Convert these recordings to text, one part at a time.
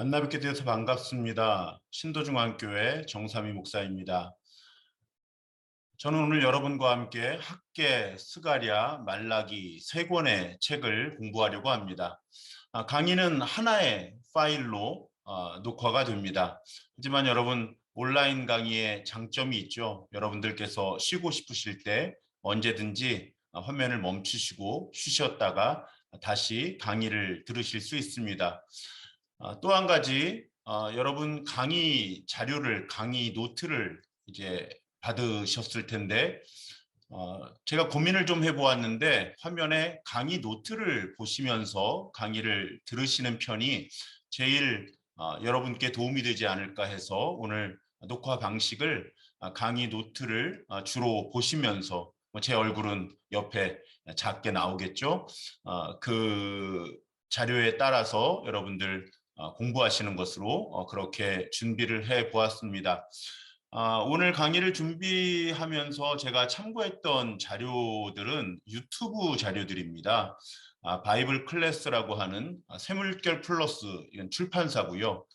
만나 뵙게 되어서 반갑습니다. 신도중앙교회 정삼위 목사입니다. 저는 오늘 여러분과 함께 학개, 스가랴, 말라기 세 권의 책을 공부하려고 합니다. 강의는 하나의 파일로 녹화가 됩니다. 하지만 여러분 온라인 강의의 장점이 있죠. 여러분들께서 쉬고 싶으실 때 언제든지 화면을 멈추시고 쉬셨다가 다시 강의를 들으실 수 있습니다. 또 한 가지 여러분 강의 자료를 강의 노트를 이제 받으셨을 텐데 제가 고민을 좀 해보았는데 화면에 강의 노트를 보시면서 강의를 들으시는 편이 제일 여러분께 도움이 되지 않을까 해서 오늘 녹화 방식을 강의 노트를 주로 보시면서 제 얼굴은 옆에 작게 나오겠죠. 그 자료에 따라서 여러분들 공부하시는 것으로 그렇게 준비를 해 보았습니다. 오늘 강의를 준비하면서 제가 참고했던 자료들은 유튜브 자료들입니다. 바이블 클래스라고 하는 샘물결 플러스 이건 출판사고요.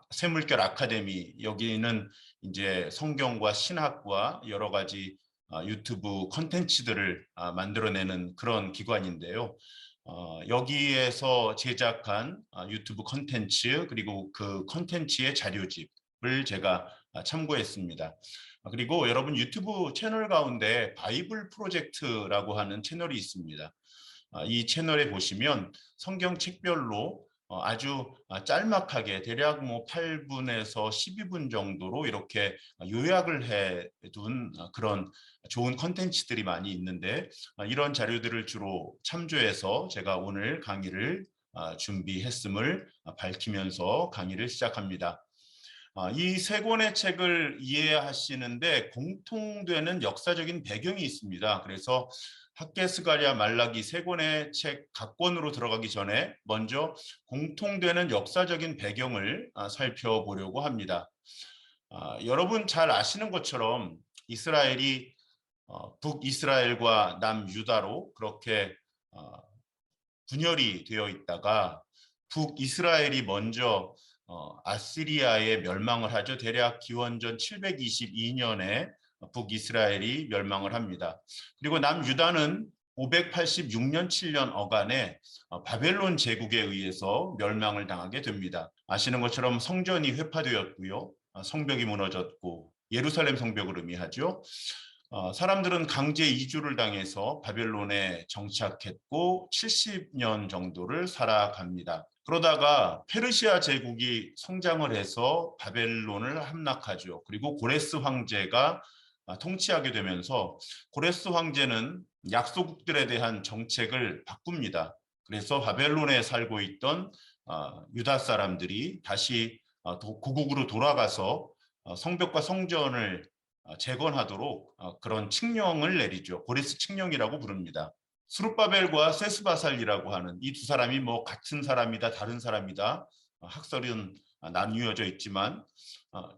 샘물결 아카데미 여기는 이제 성경과 신학과 여러 가지 유튜브 컨텐츠들을 만들어내는 그런 기관인데요. 여기에서 제작한 유튜브 컨텐츠 그리고 그 컨텐츠의 자료집을 제가 참고했습니다. 그리고 여러분 유튜브 채널 가운데 바이블 프로젝트라고 하는 채널이 있습니다. 이 채널에 보시면 성경 책별로 아주 짤막하게 대략 뭐 8분에서 12분 정도로 이렇게 요약을 해둔 그런 좋은 컨텐츠들이 많이 있는데 이런 자료들을 주로 참조해서 제가 오늘 강의를 준비했음을 밝히면서 강의를 시작합니다. 이 세 권의 책을 이해하시는데 공통되는 역사적인 배경이 있습니다. 그래서 학개, 스가랴, 말라기 세 권의 책 각 권으로 들어가기 전에 먼저 공통되는 역사적인 배경을 살펴보려고 합니다. 여러분 잘 아시는 것처럼 이스라엘이 북이스라엘과 남유다로 그렇게 분열이 되어 있다가 북이스라엘이 먼저 아시리아에 멸망을 하죠. 대략 기원전 722년에 북이스라엘이 멸망을 합니다. 그리고 남유다는 586년 7년 어간에 바벨론 제국에 의해서 멸망을 당하게 됩니다. 아시는 것처럼 성전이 회파되었고요. 성벽이 무너졌고 예루살렘 성벽을 의미하죠. 사람들은 강제 이주를 당해서 바벨론에 정착했고 70년 정도를 살아갑니다. 그러다가 페르시아 제국이 성장을 해서 바벨론을 함락하죠. 그리고 고레스 황제가 통치하게 되면서 고레스 황제는 약소국들에 대한 정책을 바꿉니다. 그래서 바벨론에 살고 있던 유다 사람들이 다시 고국으로 돌아가서 성벽과 성전을 재건하도록 그런 칙령을 내리죠. 고레스 칙령이라고 부릅니다. 스룹바벨과 세스바살이라고 하는 이 두 사람이 뭐 같은 사람이다 다른 사람이다 학설은 나뉘어져 있지만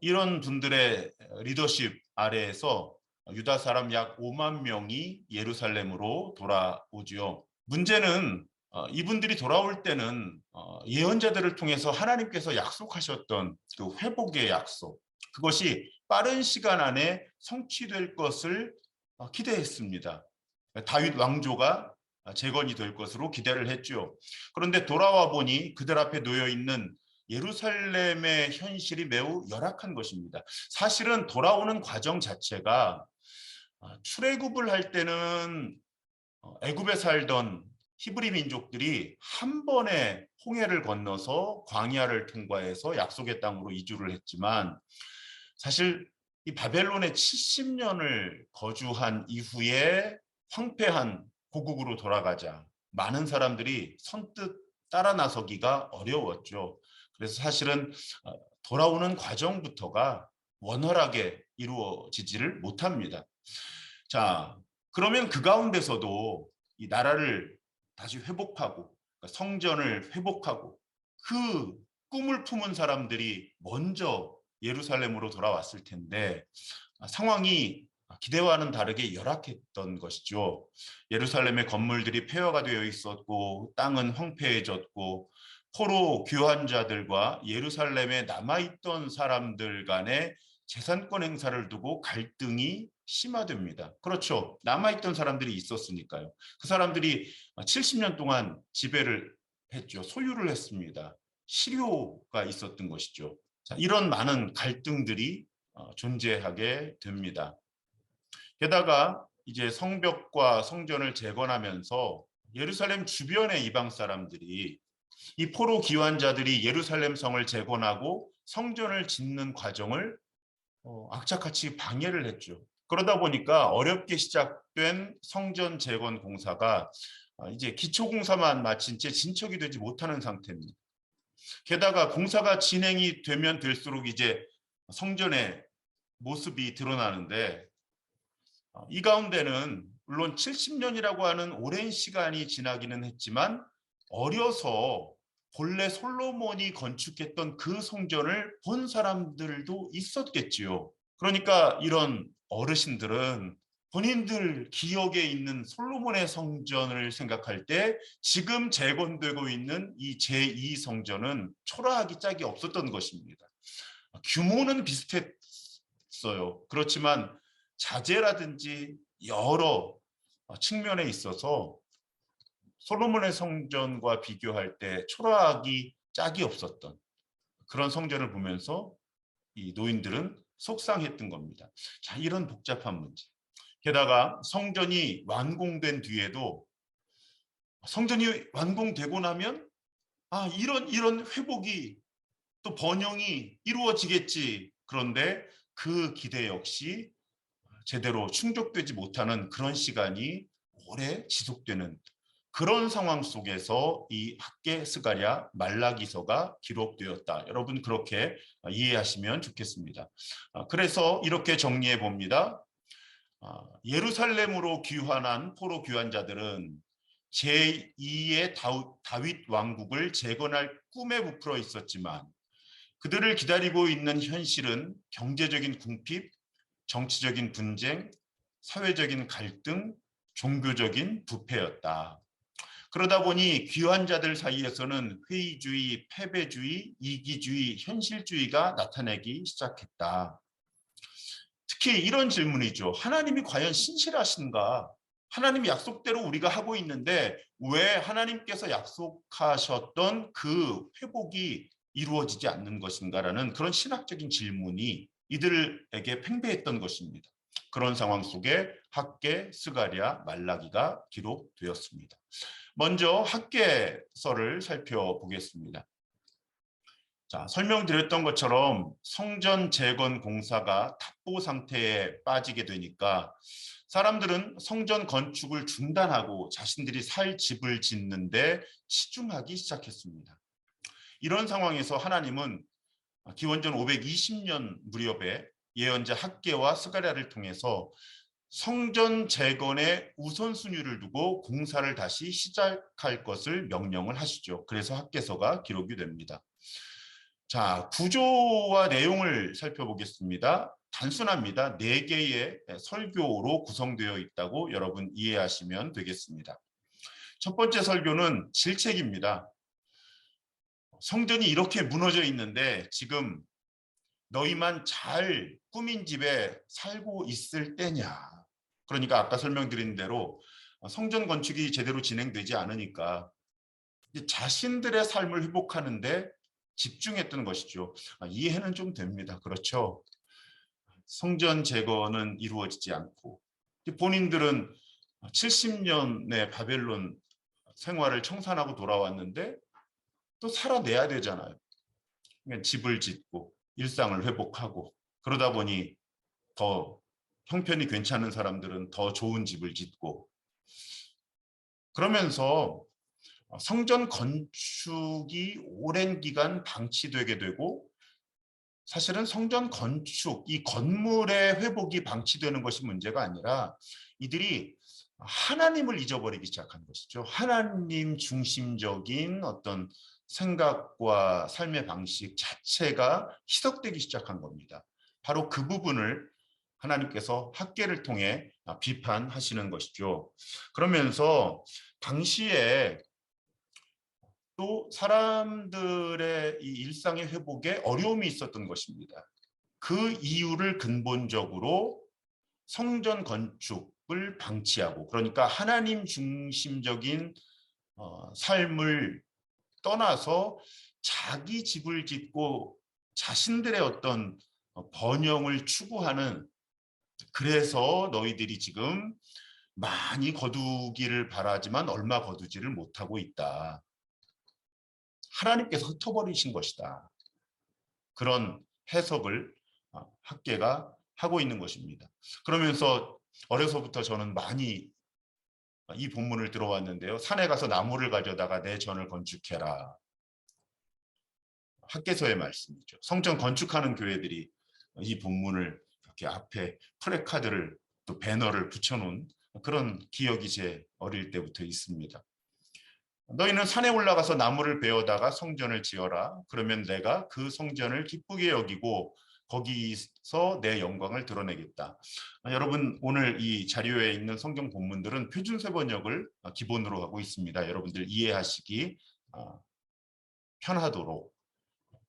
이런 분들의 리더십 아래에서 유다 사람 약 5만 명이 예루살렘으로 돌아오지요. 문제는 이분들이 돌아올 때는 예언자들을 통해서 하나님께서 약속하셨던 그 회복의 약속 그것이 빠른 시간 안에 성취될 것을 기대했습니다. 다윗 왕조가 재건이 될 것으로 기대를 했죠. 그런데 돌아와 보니 그들 앞에 놓여 있는 예루살렘의 현실이 매우 열악한 것입니다. 사실은 돌아오는 과정 자체가 출애굽을 할 때는 애굽에 살던 히브리 민족들이 한 번에 홍해를 건너서 광야를 통과해서 약속의 땅으로 이주를 했지만 사실 이 바벨론에 70년을 거주한 이후에 황폐한 고국으로 돌아가자 많은 사람들이 선뜻 따라 나서기가 어려웠죠. 그래서 사실은 돌아오는 과정부터가 원활하게 이루어지지를 못합니다. 자, 그러면 그 가운데서도 이 나라를 다시 회복하고 성전을 회복하고 그 꿈을 품은 사람들이 먼저 예루살렘으로 돌아왔을 텐데 상황이 기대와는 다르게 열악했던 것이죠. 예루살렘의 건물들이 폐허가 되어 있었고 땅은 황폐해졌고 포로 교환자들과 예루살렘에 남아있던 사람들 간의 재산권 행사를 두고 갈등이 심화됩니다. 그렇죠. 남아있던 사람들이 있었으니까요. 그 사람들이 70년 동안 지배를 했죠. 소유를 했습니다. 실효가 있었던 것이죠. 자, 이런 많은 갈등들이 존재하게 됩니다. 게다가 이제 성벽과 성전을 재건하면서 예루살렘 주변의 이방 사람들이 이 포로 기환자들이 예루살렘 성을 재건하고 성전을 짓는 과정을 악착같이 방해를 했죠. 그러다 보니까 어렵게 시작된 성전 재건 공사가 이제 기초 공사만 마친 채 진척이 되지 못하는 상태입니다. 게다가 공사가 진행이 되면 될수록 이제 성전의 모습이 드러나는데 이 가운데는 물론 70년이라고 하는 오랜 시간이 지나기는 했지만 어려서 본래 솔로몬이 건축했던 그 성전을 본 사람들도 있었겠지요. 그러니까 이런 어르신들은 본인들 기억에 있는 솔로몬의 성전을 생각할 때 지금 재건되고 있는 이 제2 성전은 초라하기 짝이 없었던 것입니다. 규모는 비슷했어요. 그렇지만 자재라든지 여러 측면에 있어서 솔로몬의 성전과 비교할 때 초라하기 짝이 없었던 그런 성전을 보면서 이 노인들은 속상했던 겁니다. 자, 이런 복잡한 문제. 게다가 성전이 완공된 뒤에도 성전이 완공되고 나면 이런 회복이 또 번영이 이루어지겠지. 그런데 그 기대 역시 제대로 충족되지 못하는 그런 시간이 오래 지속되는 그런 상황 속에서 이 학개 스가랴 말라기서가 기록되었다. 여러분 그렇게 이해하시면 좋겠습니다. 그래서 이렇게 정리해 봅니다. 예루살렘으로 귀환한 포로 귀환자들은 제2의 다윗 왕국을 재건할 꿈에 부풀어 있었지만 그들을 기다리고 있는 현실은 경제적인 궁핍, 정치적인 분쟁, 사회적인 갈등, 종교적인 부패였다. 그러다 보니 귀환자들 사이에서는 회의주의, 패배주의, 이기주의, 현실주의가 나타나기 시작했다. 특히 이런 질문이죠. 하나님이 과연 신실하신가? 하나님 약속대로 우리가 하고 있는데 왜 하나님께서 약속하셨던 그 회복이 이루어지지 않는 것인가라는 그런 신학적인 질문이 이들에게 팽배했던 것입니다. 그런 상황 속에 학개, 스가랴, 말라기가 기록되었습니다. 먼저 학개서를 살펴보겠습니다. 자, 설명드렸던 것처럼 성전 재건 공사가 답보 상태에 빠지게 되니까 사람들은 성전 건축을 중단하고 자신들이 살 집을 짓는데 치중하기 시작했습니다. 이런 상황에서 하나님은 기원전 520년 무렵에 예언자 학개와 스가랴를 통해서 성전 재건의 우선순위를 두고 공사를 다시 시작할 것을 명령을 하시죠. 그래서 학개서가 기록이 됩니다. 자, 구조와 내용을 살펴보겠습니다. 단순합니다. 4개의 설교로 구성되어 있다고 여러분 이해하시면 되겠습니다. 첫 번째 설교는 질책입니다. 성전이 이렇게 무너져 있는데 지금 너희만 잘 꾸민 집에 살고 있을 때냐. 그러니까 아까 설명드린 대로 성전 건축이 제대로 진행되지 않으니까 자신들의 삶을 회복하는데 집중했던 것이죠. 이해는 좀 됩니다. 그렇죠. 성전 재건은 이루어지지 않고 본인들은 70년의 바벨론 생활을 청산하고 돌아왔는데 또 살아내야 되잖아요. 그러니까 집을 짓고 일상을 회복하고 그러다 보니 더 형편이 괜찮은 사람들은 더 좋은 집을 짓고 그러면서 성전 건축이 오랜 기간 방치되게 되고 사실은 성전 건축, 이 건물의 회복이 방치되는 것이 문제가 아니라 이들이 하나님을 잊어버리기 시작한 것이죠. 하나님 중심적인 어떤 생각과 삶의 방식 자체가 희석되기 시작한 겁니다. 바로 그 부분을 하나님께서 학개를 통해 비판하시는 것이죠. 그러면서 당시에 또 사람들의 이 일상의 회복에 어려움이 있었던 것입니다. 그 이유를 근본적으로 성전 건축을 방치하고, 그러니까 하나님 중심적인 삶을 떠나서 자기 집을 짓고 자신들의 어떤 번영을 추구하는, 그래서 너희들이 지금 많이 거두기를 바라지만 얼마 거두지를 못하고 있다. 하나님께서 흩어버리신 것이다. 그런 해석을 학계가 하고 있는 것입니다. 그러면서 어려서부터 저는 많이 이 본문을 들어왔는데요. 산에 가서 나무를 가져다가 내 전을 건축해라. 학계서의 말씀이죠. 성전 건축하는 교회들이 이 본문을 이렇게 앞에 플래카드를 또 배너를 붙여놓은 그런 기억이 제 어릴 때부터 있습니다. 너희는 산에 올라가서 나무를 베어다가 성전을 지어라. 그러면 내가 그 성전을 기쁘게 여기고 거기서 내 영광을 드러내겠다. 여러분, 오늘 이 자료에 있는 성경 본문들은 표준세 번역을 기본으로 하고 있습니다. 여러분들 이해하시기 편하도록.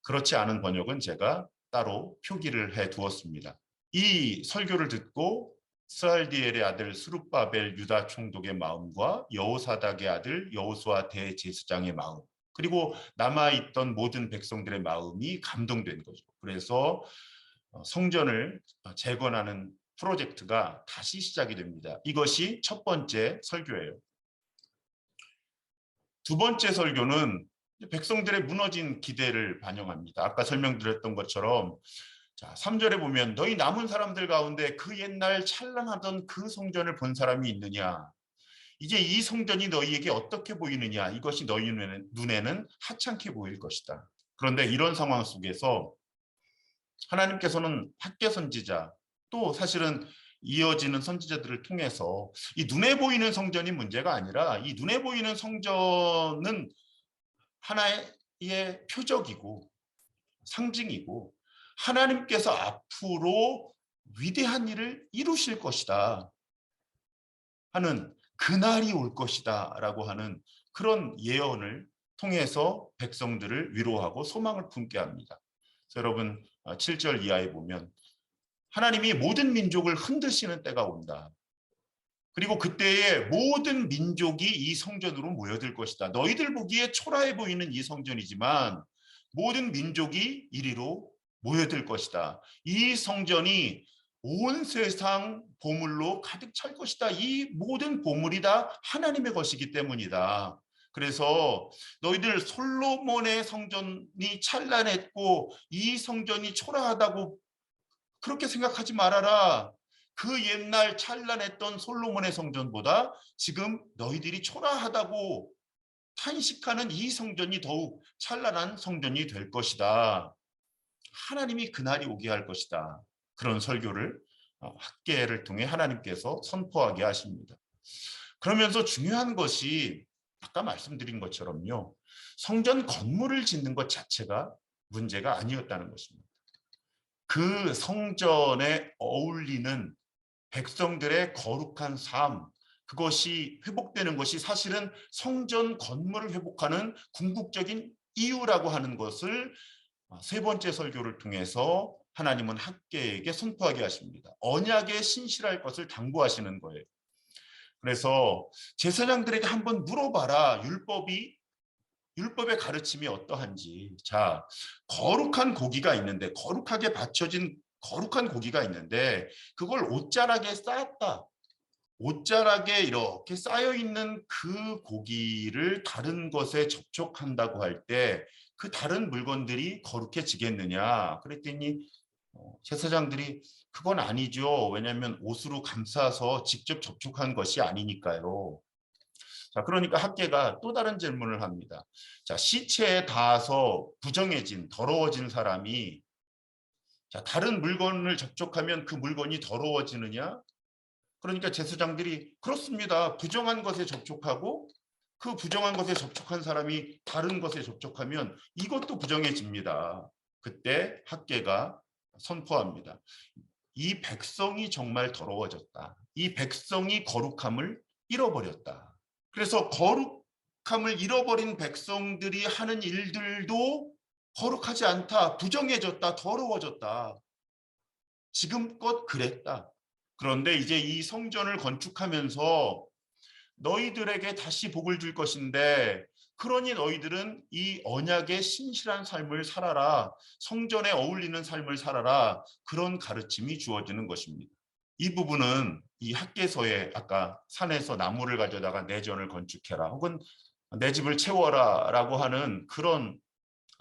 그렇지 않은 번역은 제가 따로 표기를 해 두었습니다. 이 설교를 듣고 스알디엘의 아들 스룹바벨 유다 총독의 마음과 여호사닥의 아들 여호수아 대제사장의 마음, 그리고 남아있던 모든 백성들의 마음이 감동된 거죠. 그래서 성전을 재건하는 프로젝트가 다시 시작이 됩니다. 이것이 첫 번째 설교예요. 두 번째 설교는 백성들의 무너진 기대를 반영합니다. 아까 설명드렸던 것처럼 자, 3절에 보면 너희 남은 사람들 가운데 그 옛날 찬란하던 그 성전을 본 사람이 있느냐? 이제 이 성전이 너희에게 어떻게 보이느냐? 이것이 너희 눈에는 하찮게 보일 것이다. 그런데 이런 상황 속에서 하나님께서는 학계 선지자, 또 사실은 이어지는 선지자들을 통해서 이 눈에 보이는 성전이 문제가 아니라 이 눈에 보이는 성전은 하나의 표적이고 상징이고 하나님께서 앞으로 위대한 일을 이루실 것이다 하는, 그날이 올 것이다 라고 하는 그런 예언을 통해서 백성들을 위로하고 소망을 품게 합니다. 여러분 7절 이하에 보면 하나님이 모든 민족을 흔드시는 때가 온다. 그리고 그때에 모든 민족이 이 성전으로 모여들 것이다. 너희들 보기에 초라해 보이는 이 성전이지만 모든 민족이 이리로 모여들 것이다. 이 성전이 온 세상 보물로 가득 찰 것이다. 이 모든 보물이 다 하나님의 것이기 때문이다. 그래서 너희들 솔로몬의 성전이 찬란했고 이 성전이 초라하다고 그렇게 생각하지 말아라. 그 옛날 찬란했던 솔로몬의 성전보다 지금 너희들이 초라하다고 탄식하는 이 성전이 더욱 찬란한 성전이 될 것이다. 하나님이 그날이 오게 할 것이다. 그런 설교를 학계를 통해 하나님께서 선포하게 하십니다. 그러면서 중요한 것이 아까 말씀드린 것처럼요. 성전 건물을 짓는 것 자체가 문제가 아니었다는 것입니다. 그 성전에 어울리는 백성들의 거룩한 삶, 그것이 회복되는 것이 사실은 성전 건물을 회복하는 궁극적인 이유라고 하는 것을 세 번째 설교를 통해서 하나님은 학계에게 선포하게 하십니다. 언약에 신실할 것을 당부하시는 거예요. 그래서 제사장들에게 한번 물어봐라. 율법의 가르침이 어떠한지. 자, 거룩한 고기가 있는데, 거룩하게 바쳐진 거룩한 고기가 있는데 그걸 옷자락에 쌓았다. 옷자락에 이렇게 쌓여있는 그 고기를 다른 것에 접촉한다고 할 때 그 다른 물건들이 거룩해지겠느냐. 그랬더니 제사장들이 그건 아니죠. 왜냐하면 옷으로 감싸서 직접 접촉한 것이 아니니까요. 자, 그러니까 학계가 또 다른 질문을 합니다. 자, 시체에 닿아서 부정해진, 더러워진 사람이 자, 다른 물건을 접촉하면 그 물건이 더러워지느냐? 그러니까 제사장들이 그렇습니다. 부정한 것에 접촉하고 그 부정한 것에 접촉한 사람이 다른 것에 접촉하면 이것도 부정해집니다. 그때 학계가 선포합니다. 이 백성이 정말 더러워졌다. 이 백성이 거룩함을 잃어버렸다. 그래서 거룩한 거룩함을 잃어버린 백성들이 하는 일들도 거룩하지 않다, 부정해졌다, 더러워졌다. 지금껏 그랬다. 그런데 이제 이 성전을 건축하면서 너희들에게 다시 복을 줄 것인데, 그러니 너희들은 이 언약의 신실한 삶을 살아라. 성전에 어울리는 삶을 살아라. 그런 가르침이 주어지는 것입니다. 이 부분은 이 학개서에 아까 산에서 나무를 가져다가 내 전을 건축해라, 혹은 내 집을 채워라 라고 하는 그런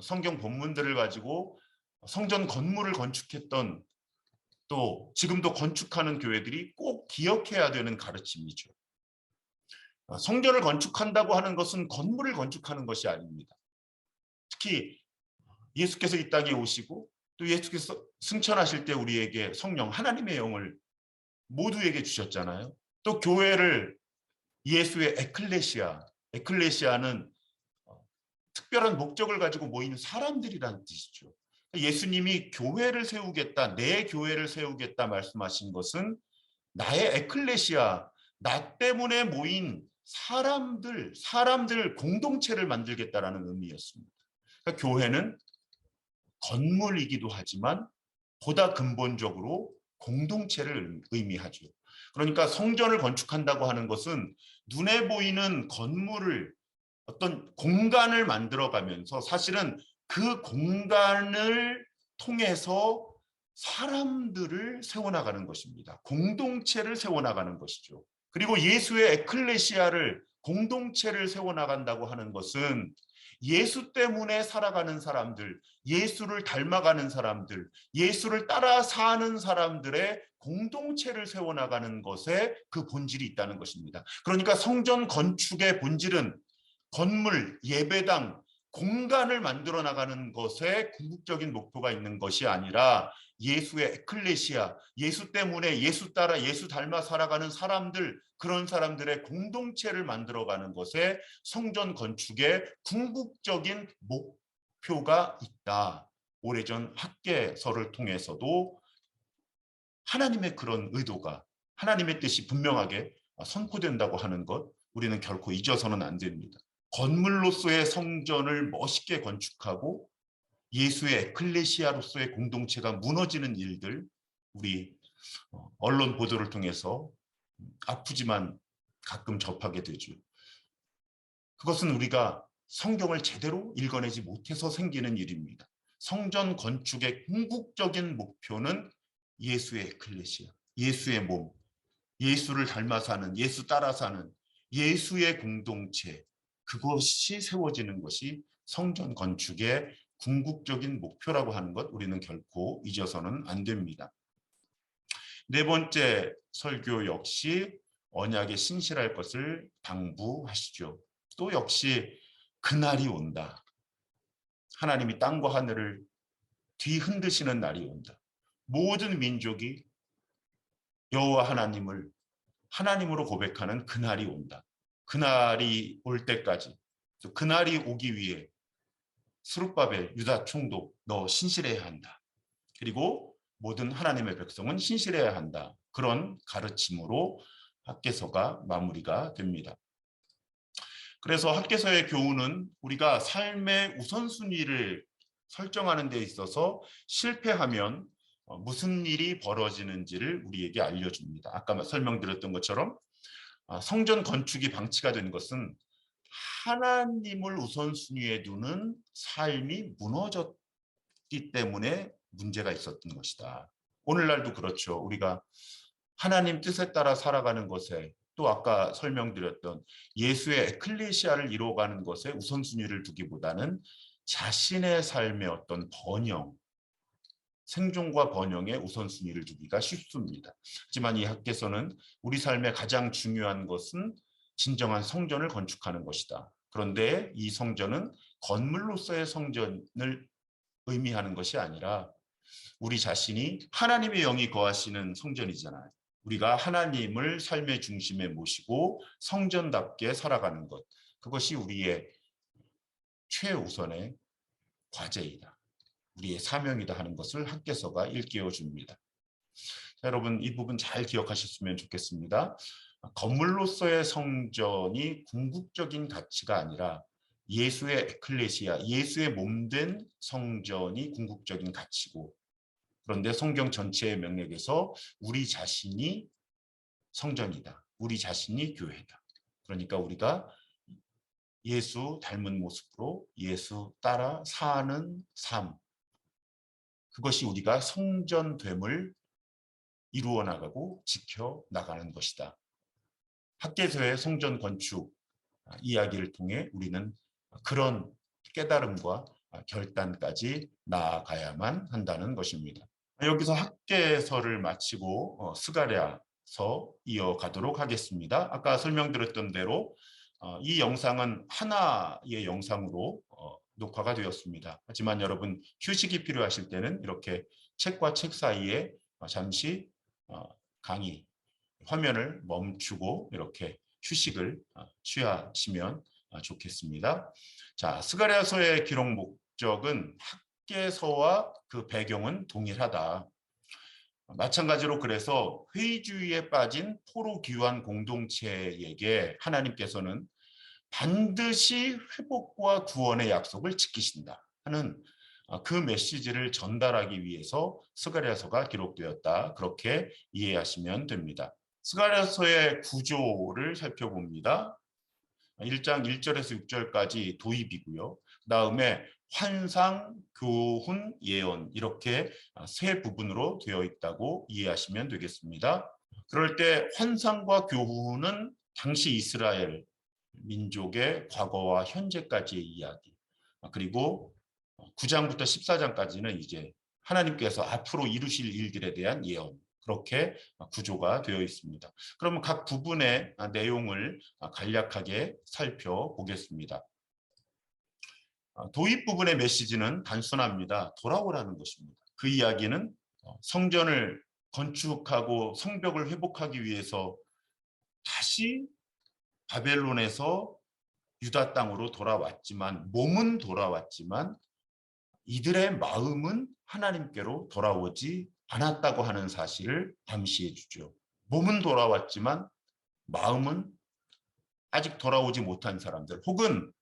성경 본문들을 가지고 성전 건물을 건축했던, 또 지금도 건축하는 교회들이 꼭 기억해야 되는 가르침이죠. 성전을 건축한다고 하는 것은 건물을 건축하는 것이 아닙니다. 특히 예수께서 이 땅에 오시고 또 예수께서 승천하실 때 우리에게 성령, 하나님의 영을 모두에게 주셨잖아요. 또 교회를 예수의 에클레시아는 특별한 목적을 가지고 모이는 사람들이라는 뜻이죠. 예수님이 교회를 세우겠다, 내 교회를 세우겠다 말씀하신 것은 나의 에클레시아, 나 때문에 모인 사람들 공동체를 만들겠다라는 의미였습니다. 그러니까 교회는 건물이기도 하지만 보다 근본적으로 공동체를 의미하죠. 그러니까 성전을 건축한다고 하는 것은 눈에 보이는 건물을, 어떤 공간을 만들어가면서 사실은 그 공간을 통해서 사람들을 세워나가는 것입니다. 공동체를 세워나가는 것이죠. 그리고 예수의 에클레시아를, 공동체를 세워나간다고 하는 것은 예수 때문에 살아가는 사람들, 예수를 닮아가는 사람들, 예수를 따라 사는 사람들의 공동체를 세워나가는 것에 그 본질이 있다는 것입니다. 그러니까 성전 건축의 본질은 건물, 예배당, 공간을 만들어 나가는 것에 궁극적인 목표가 있는 것이 아니라 예수의 에클레시아, 예수 때문에 예수 따라 예수 닮아 살아가는 사람들, 그런 사람들의 공동체를 만들어가는 것에 성전 건축의 궁극적인 목표가 있다. 오래전 학개서를 통해서도 하나님의 그런 의도가, 하나님의 뜻이 분명하게 선포된다고 하는 것, 우리는 결코 잊어서는 안 됩니다. 건물로서의 성전을 멋있게 건축하고 예수의 에클레시아로서의 공동체가 무너지는 일들, 우리 언론 보도를 통해서 아프지만 가끔 접하게 되죠. 그것은 우리가 성경을 제대로 읽어내지 못해서 생기는 일입니다. 성전 건축의 궁극적인 목표는 예수의 에클레시아, 예수의 몸, 예수를 닮아 사는, 예수 따라 사는 예수의 공동체, 그것이 세워지는 것이 성전 건축의 궁극적인 목표라고 하는 것, 우리는 결코 잊어서는 안 됩니다. 네 번째 설교 역시 언약에 신실할 것을 당부하시죠. 또 역시 그날이 온다. 하나님이 땅과 하늘을 뒤흔드시는 날이 온다. 모든 민족이 여호와 하나님을 하나님으로 고백하는 그날이 온다. 그날이 올 때까지, 그날이 오기 위해 스룹바벨 유다 총독, 너 신실해야 한다. 그리고 모든 하나님의 백성은 신실해야 한다. 그런 가르침으로 학개서가 마무리가 됩니다. 그래서 학개서의 교훈은 우리가 삶의 우선순위를 설정하는 데 있어서 실패하면 무슨 일이 벌어지는지를 우리에게 알려줍니다. 아까 설명드렸던 것처럼 성전 건축이 방치가 된 것은 하나님을 우선순위에 두는 삶이 무너졌기 때문에 문제가 있었던 것이다. 오늘날도 그렇죠. 우리가 하나님 뜻에 따라 살아가는 것에, 또 아까 설명드렸던 예수의 에클레시아를 이루어가는 것에 우선순위를 두기보다는 자신의 삶의 어떤 번영, 생존과 번영에 우선순위를 두기가 쉽습니다. 하지만 이 학개서는 우리 삶의 가장 중요한 것은 진정한 성전을 건축하는 것이다. 그런데 이 성전은 건물로서의 성전을 의미하는 것이 아니라 우리 자신이 하나님의 영이 거하시는 성전이잖아요. 우리가 하나님을 삶의 중심에 모시고 성전답게 살아가는 것, 그것이 우리의 최우선의 과제이다. 우리의 사명이다 하는 것을 학개서가 일깨워 줍니다. 자, 여러분 이 부분 잘 기억하셨으면 좋겠습니다. 건물로서의 성전이 궁극적인 가치가 아니라 예수의 에클레시아, 예수의 몸된 성전이 궁극적인 가치고, 그런데 성경 전체의 맥락에서 우리 자신이 성전이다. 우리 자신이 교회다. 그러니까 우리가 예수 닮은 모습으로 예수 따라 사는 삶, 그것이 우리가 성전됨을 이루어 나가고 지켜 나가는 것이다. 학계서의 성전 건축 이야기를 통해 우리는 그런 깨달음과 결단까지 나아가야만 한다는 것입니다. 여기서 학계서를 마치고 스가랴서 이어가도록 하겠습니다. 아까 설명드렸던 대로 이 영상은 하나의 영상으로 녹화가 되었습니다. 하지만 여러분 휴식이 필요하실 때는 이렇게 책과 책 사이에 잠시 강의 화면을 멈추고 이렇게 휴식을 취하시면 좋겠습니다. 자, 스가랴서의 기록 목적은 학계서와 그 배경은 동일하다. 마찬가지로 그래서 회의주의에 빠진 포로기환 공동체에게 하나님께서는 반드시 회복과 구원의 약속을 지키신다 하는 그 메시지를 전달하기 위해서 스가랴서가 기록되었다. 그렇게 이해하시면 됩니다. 스가랴서의 구조를 살펴봅니다. 1장 1절에서 6절까지 도입이고요. 그다음에 환상, 교훈, 예언 이렇게 세 부분으로 되어 있다고 이해하시면 되겠습니다. 그럴 때 환상과 교훈은 당시 이스라엘 민족의 과거와 현재까지의 이야기, 그리고 9장부터 14장까지는 이제 하나님께서 앞으로 이루실 일들에 대한 예언, 그렇게 구조가 되어 있습니다. 그러면 각 부분의 내용을 간략하게 살펴보겠습니다. 도입 부분의 메시지는 단순합니다. 돌아오라는 것입니다. 그 이야기는 성전을 건축하고 성벽을 회복하기 위해서 다시 바벨론에서 유다 땅으로 돌아왔지만, 몸은 돌아왔지만 이들의 마음은 하나님께로 돌아오지 않았다고 하는 사실을 암시해 주죠. 몸은 돌아왔지만 마음은 아직 돌아오지 못한 사람들, 혹은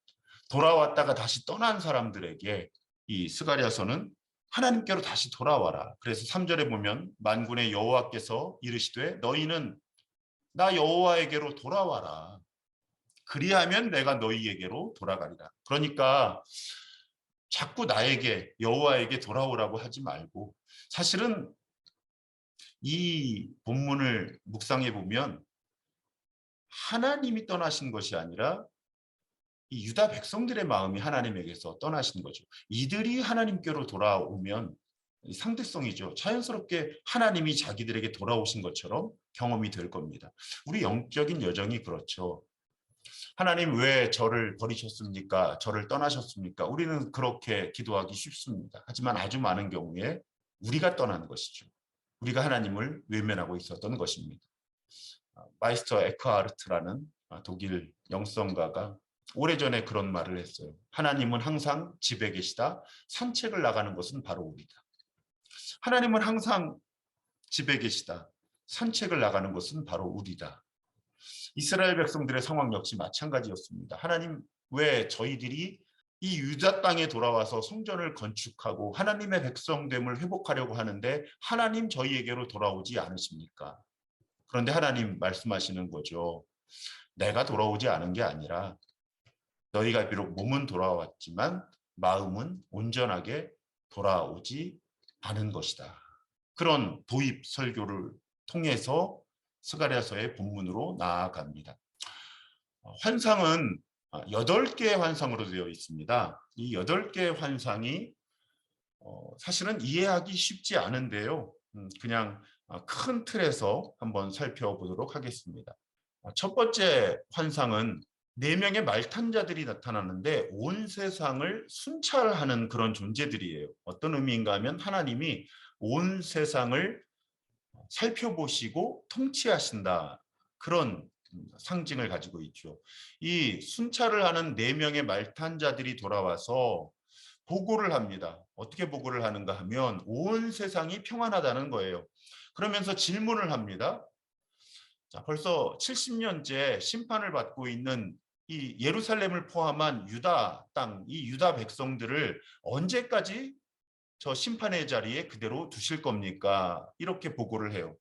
돌아왔다가 다시 떠난 사람들에게 이 스가랴서는 하나님께로 다시 돌아와라. 그래서 3절에 보면 만군의 여호와께서 이르시되 너희는 나 여호와에게로 돌아와라. 그리하면 내가 너희에게로 돌아가리라. 그러니까 자꾸 나에게, 여호와에게 돌아오라고 하지 말고, 사실은 이 본문을 묵상해 보면 하나님이 떠나신 것이 아니라 이 유다 백성들의 마음이 하나님에게서 떠나신 거죠. 이들이 하나님께로 돌아오면 상대성이죠. 자연스럽게 하나님이 자기들에게 돌아오신 것처럼 경험이 될 겁니다. 우리 영적인 여정이 그렇죠. 하나님 왜 저를 버리셨습니까? 저를 떠나셨습니까? 우리는 그렇게 기도하기 쉽습니다. 하지만 아주 많은 경우에 우리가 떠나는 것이죠. 우리가 하나님을 외면하고 있었던 것입니다. 마이스터 에크하르트라는 독일 영성가가 오래전에 그런 말을 했어요. 하나님은 항상 집에 계시다. 산책을 나가는 것은 바로 우리다. 하나님은 항상 집에 계시다. 산책을 나가는 것은 바로 우리다. 이스라엘 백성들의 상황 역시 마찬가지였습니다. 하나님, 왜 저희들이 이 유다 땅에 돌아와서 성전을 건축하고 하나님의 백성됨을 회복하려고 하는데 하나님 저희에게로 돌아오지 않으십니까? 그런데 하나님 말씀하시는 거죠. 내가 돌아오지 않은 게 아니라 너희가 비록 몸은 돌아왔지만 마음은 온전하게 돌아오지 않은 것이다. 그런 도입 설교를 통해서 스가랴서의 본문으로 나아갑니다. 환상은 8개의 환상으로 되어 있습니다. 이 8개의 환상이 사실은 이해하기 쉽지 않은데요. 그냥 큰 틀에서 한번 살펴보도록 하겠습니다. 첫 번째 환상은 4명의 말탄자들이 나타나는데 온 세상을 순찰하는 그런 존재들이에요. 어떤 의미인가 하면 하나님이 온 세상을 살펴보시고 통치하신다. 그런 상징을 가지고 있죠. 이 순찰을 하는 4명의 말탄자들이 돌아와서 보고를 합니다. 어떻게 보고를 하는가 하면 온 세상이 평안하다는 거예요. 그러면서 질문을 합니다. 자, 벌써 70년째 심판을 받고 있는 이 예루살렘을 포함한 유다 땅, 이 유다 백성들을 언제까지 저 심판의 자리에 그대로 두실 겁니까? 이렇게 보고를 해요.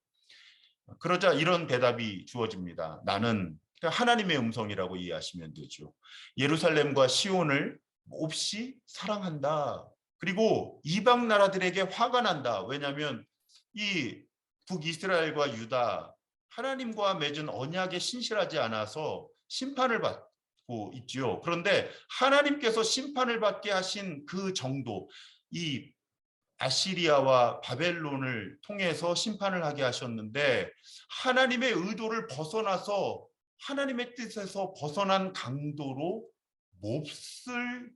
그러자 이런 대답이 주어집니다. 나는 하나님의 음성이라고 이해하시면 되죠. 예루살렘과 시온을 몹시 사랑한다. 그리고 이방 나라들에게 화가 난다. 왜냐하면 이 북이스라엘과 유다 하나님과 맺은 언약에 신실하지 않아서 심판을 받고 있지요. 그런데 하나님께서 심판을 받게 하신 그 정도, 이 아시리아와 바벨론을 통해서 심판을 하게 하셨는데 하나님의 의도를 벗어나서 하나님의 뜻에서 벗어난 강도로 몹쓸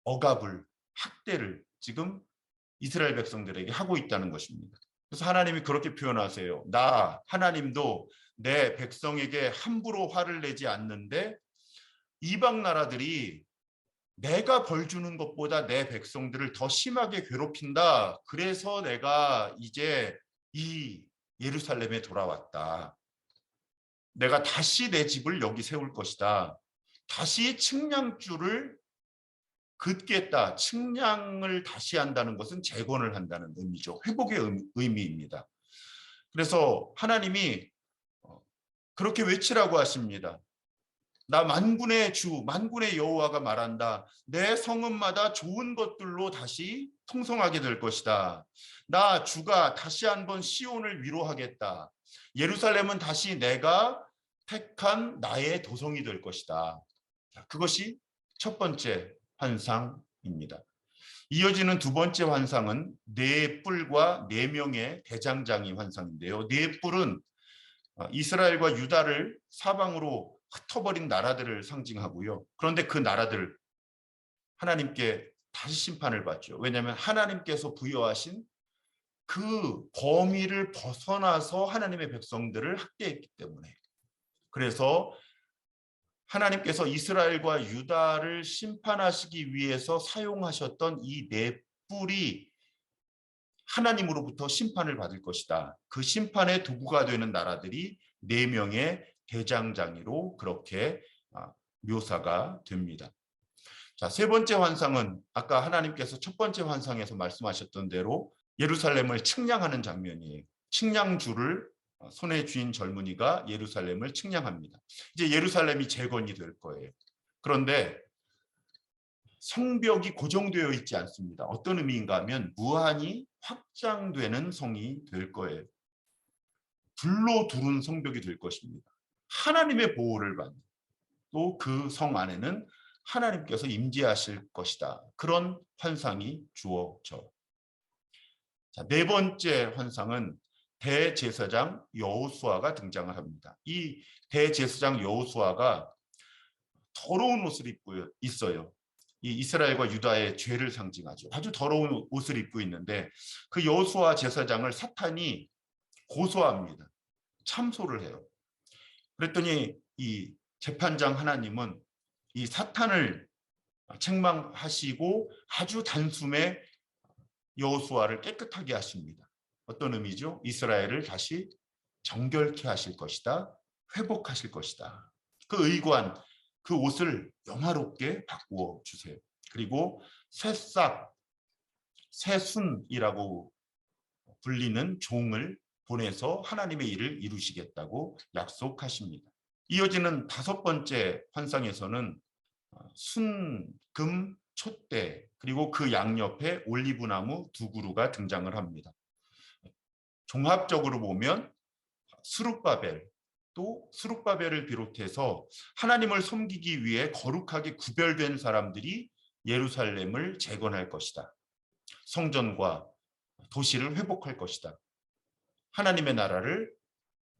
억압을 학대를 지금 이스라엘 백성들에게 하고 있다는 것입니다. 그래서 하나님이 그렇게 표현하세요. 나 하나님도 내 백성에게 함부로 화를 내지 않는데 이방 나라들이 내가 벌 주는 것보다 내 백성들을 더 심하게 괴롭힌다. 그래서 내가 이제 이 예루살렘에 돌아왔다. 내가 다시 내 집을 여기 세울 것이다. 다시 측량줄을 긋겠다. 측량을 다시 한다는 것은 재건을 한다는 의미죠. 회복의 의미입니다. 그래서 하나님이 그렇게 외치라고 하십니다. 나 만군의 주, 만군의 여호와가 말한다. 내 성읍마다 좋은 것들로 다시 풍성하게 될 것이다. 나 주가 다시 한번 시온을 위로하겠다. 예루살렘은 다시 내가 택한 나의 도성이 될 것이다. 그것이 첫 번째 환상입니다. 이어지는 두 번째 환상은 네 뿔과 네 명의 대장장이 환상인데요. 네 뿔은 이스라엘과 유다를 사방으로 흩어버린 나라들을 상징하고요. 그런데 그 나라들 하나님께 다시 심판을 받죠. 왜냐하면 하나님께서 부여하신 그 범위를 벗어나서 하나님의 백성들을 학대했기 때문에. 그래서 하나님께서 이스라엘과 유다를 심판하시기 위해서 사용하셨던 이 네 뿔이 하나님으로부터 심판을 받을 것이다. 그 심판의 도구가 되는 나라들이 네 명의 대장장이로 그렇게 묘사가 됩니다. 자, 세 번째 환상은 아까 하나님께서 첫 번째 환상에서 말씀하셨던 대로 예루살렘을 측량하는 장면이에요. 측량줄을 손에 쥔 젊은이가 예루살렘을 측량합니다. 이제 예루살렘이 재건이 될 거예요. 그런데 성벽이 고정되어 있지 않습니다. 어떤 의미인가 하면 무한히 확장되는 성이 될 거예요. 불로 두른 성벽이 될 것입니다. 하나님의 보호를 받는, 또 그 성 안에는 하나님께서 임재하실 것이다. 그런 환상이 주어져요. 자, 네 번째 환상은 대제사장 여호수아가 등장을 합니다. 이 대제사장 여호수아가 더러운 옷을 입고 있어요. 이 이스라엘과 유다의 죄를 상징하죠. 아주 더러운 옷을 입고 있는데 그 여호수아 제사장을 사탄이 고소합니다. 참소를 해요. 그랬더니 이 재판장 하나님은 이 사탄을 책망하시고 아주 단숨에 여호수아를 깨끗하게 하십니다. 어떤 의미죠? 이스라엘을 다시 정결케 하실 것이다. 회복하실 것이다. 그 의관, 그 옷을 영화롭게 바꾸어 주세요. 그리고 새싹, 새순이라고 불리는 종을 보내서 하나님의 일을 이루시겠다고 약속하십니다. 이어지는 다섯 번째 환상에서는 순, 금, 촛대 그리고 그 양옆에 올리브나무 두 그루가 등장을 합니다. 종합적으로 보면 스룹바벨, 또 스룹바벨을 비롯해서 하나님을 섬기기 위해 거룩하게 구별된 사람들이 예루살렘을 재건할 것이다. 성전과 도시를 회복할 것이다. 하나님의 나라를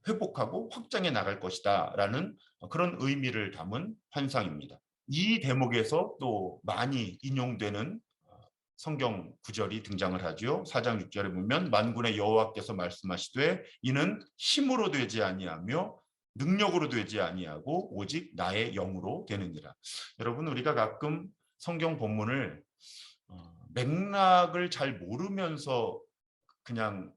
회복하고 확장해 나갈 것이다 라는 그런 의미를 담은 환상입니다. 이 대목에서 또 많이 인용되는 성경 구절이 등장을 하죠. 4장 6절에 보면 만군의 여호와께서 말씀하시되 이는 힘으로 되지 아니하며 능력으로 되지 아니하고 오직 나의 영으로 되느니라. 여러분 우리가 가끔 성경 본문을 맥락을 잘 모르면서 그냥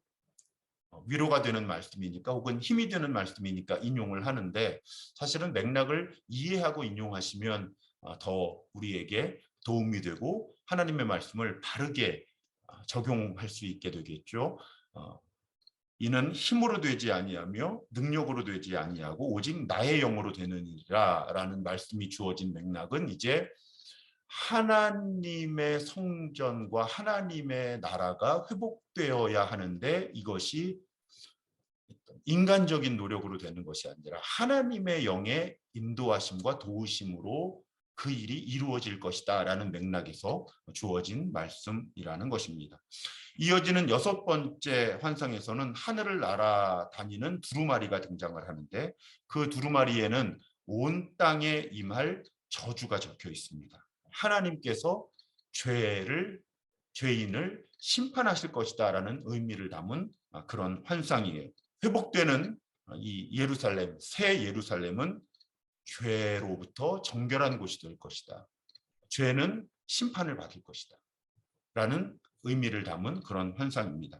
위로가 되는 말씀이니까 혹은 힘이 되는 말씀이니까 인용을 하는데 사실은 맥락을 이해하고 인용하시면 더 우리에게 도움이 되고 하나님의 말씀을 바르게 적용할 수 있게 되겠죠. 이는 힘으로 되지 아니하며 능력으로 되지 아니하고 오직 나의 영으로 되느니라라는 말씀이 주어진 맥락은 이제 하나님의 성전과 하나님의 나라가 회복되어야 하는데 이것이 인간적인 노력으로 되는 것이 아니라 하나님의 영의 인도하심과 도우심으로 그 일이 이루어질 것이다라는 맥락에서 주어진 말씀이라는 것입니다. 이어지는 6번째 환상에서는 하늘을 날아다니는 두루마리가 등장을 하는데 그 두루마리에는 온 땅에 임할 저주가 적혀 있습니다. 하나님께서 죄인을 심판하실 것이다라는 의미를 담은 그런 환상이에요. 회복되는 이 예루살렘, 새 예루살렘은 죄로부터 정결한 곳이 될 것이다. 죄는 심판을 받을 것이다. 라는 의미를 담은 그런 환상입니다.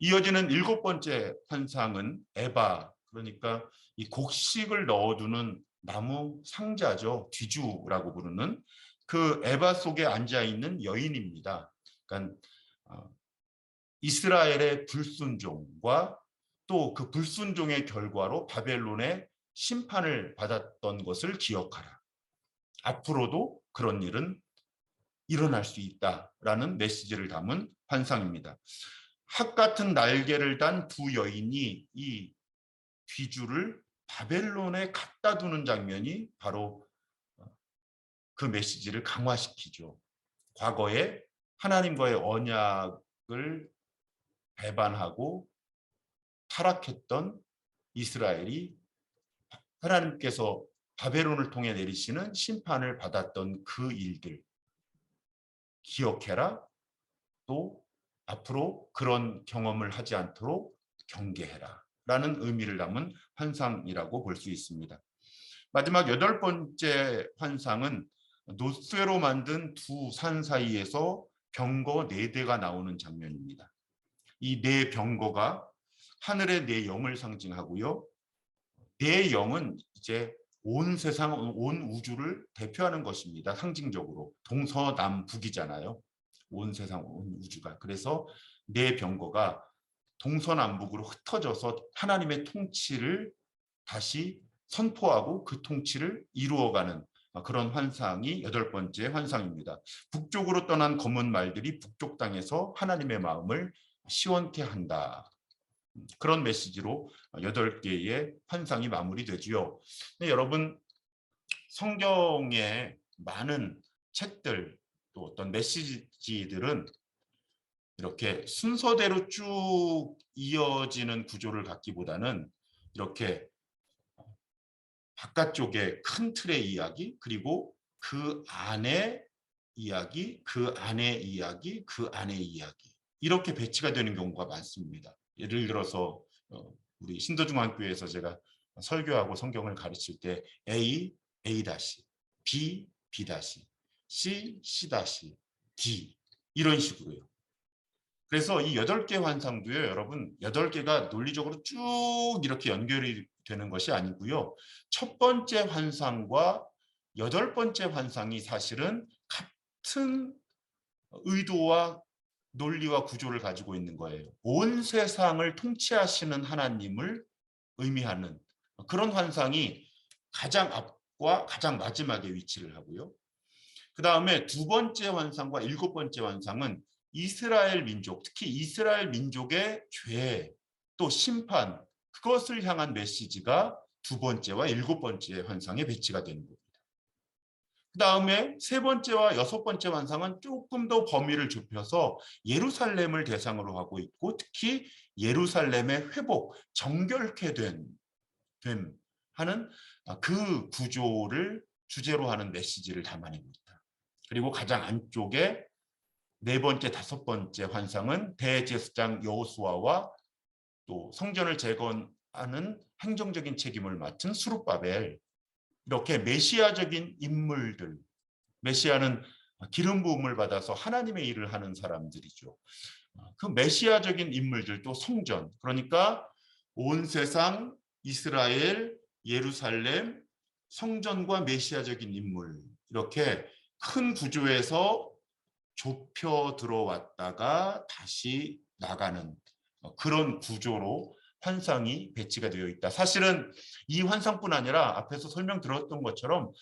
이어지는 7번째 환상은 에바, 그러니까 이 곡식을 넣어두는 나무 상자죠. 뒤주라고 부르는 그 에바 속에 앉아있는 여인입니다. 그러니까 이스라엘의 불순종과 또 그 불순종의 결과로 바벨론의 심판을 받았던 것을 기억하라. 앞으로도 그런 일은 일어날 수 있다라는 메시지를 담은 환상입니다. 학 같은 날개를 단 두 여인이 이 귀주를 바벨론에 갖다 두는 장면이 바로 그 메시지를 강화시키죠. 과거에 하나님과의 언약을 배반하고 타락했던 이스라엘이 하나님께서 바벨론을 통해 내리시는 심판을 받았던 그 일들 기억해라. 또 앞으로 그런 경험을 하지 않도록 경계해라. 라는 의미를 담은 환상이라고 볼 수 있습니다. 마지막 8번째 환상은 노쇠로 만든 두 산 사이에서 병거 4대가 나오는 장면입니다. 이 4병거가 하늘의 4영을 상징하고요. 4영은 이제 온 세상, 온 우주를 대표하는 것입니다. 상징적으로. 동서남북이잖아요. 온 세상, 온 우주가. 그래서 4병거가 동서남북으로 흩어져서 하나님의 통치를 다시 선포하고 그 통치를 이루어가는 그런 환상이 8번째 환상입니다. 북쪽으로 떠난 검은 말들이 북쪽 땅에서 하나님의 마음을 시원케 한다. 그런 메시지로 8개의 환상이 마무리되지요. 근데 여러분 성경의 많은 책들 또 어떤 메시지들은 이렇게 순서대로 쭉 이어지는 구조를 갖기보다는 이렇게 바깥쪽에 큰 틀의 이야기 그리고 그 안에 이야기, 그 안의 이야기, 그 안의 이야기 이렇게 배치가 되는 경우가 많습니다. 예를 들어서 우리 신도중앙교회에서 제가 설교하고 성경을 가르칠 때 A, A-, B, B-, C, C-, D 이런 식으로요. 그래서 이 8개 환상도요, 여러분 8개가 논리적으로 쭉 이렇게 연결이 되는 것이 아니고요. 첫 번째 환상과 8번째 환상이 사실은 같은 의도와 논리와 구조를 가지고 있는 거예요. 온 세상을 통치하시는 하나님을 의미하는 그런 환상이 가장 앞과 가장 마지막에 위치를 하고요. 그 다음에 2번째 환상과 7번째 환상은 이스라엘 민족, 특히 이스라엘 민족의 죄, 또 심판, 그것을 향한 메시지가 2번째와 7번째 환상에 배치가 되는 겁니다. 그 다음에 3번째와 6번째 환상은 조금 더 범위를 좁혀서 예루살렘을 대상으로 하고 있고 특히 예루살렘의 회복, 정결케 됨 하는 그 구조를 주제로 하는 메시지를 담아냅니다. 그리고 가장 안쪽에 4번째, 5번째 환상은 대제사장 여호수아와 또 성전을 재건하는 행정적인 책임을 맡은 스룹바벨 이렇게 메시아적인 인물들 메시아는 기름 부음을 받아서 하나님의 일을 하는 사람들이죠. 그 메시아적인 인물들, 또 성전, 그러니까 온 세상, 이스라엘, 예루살렘, 성전과 메시아적인 인물, 이렇게 큰 구조에서 좁혀 들어왔다가 다시 나가는 그런 구조로 환상이 배치가 되어 있다. 사실은 이 환상뿐 아니라 앞에서 설명드렸던 것처럼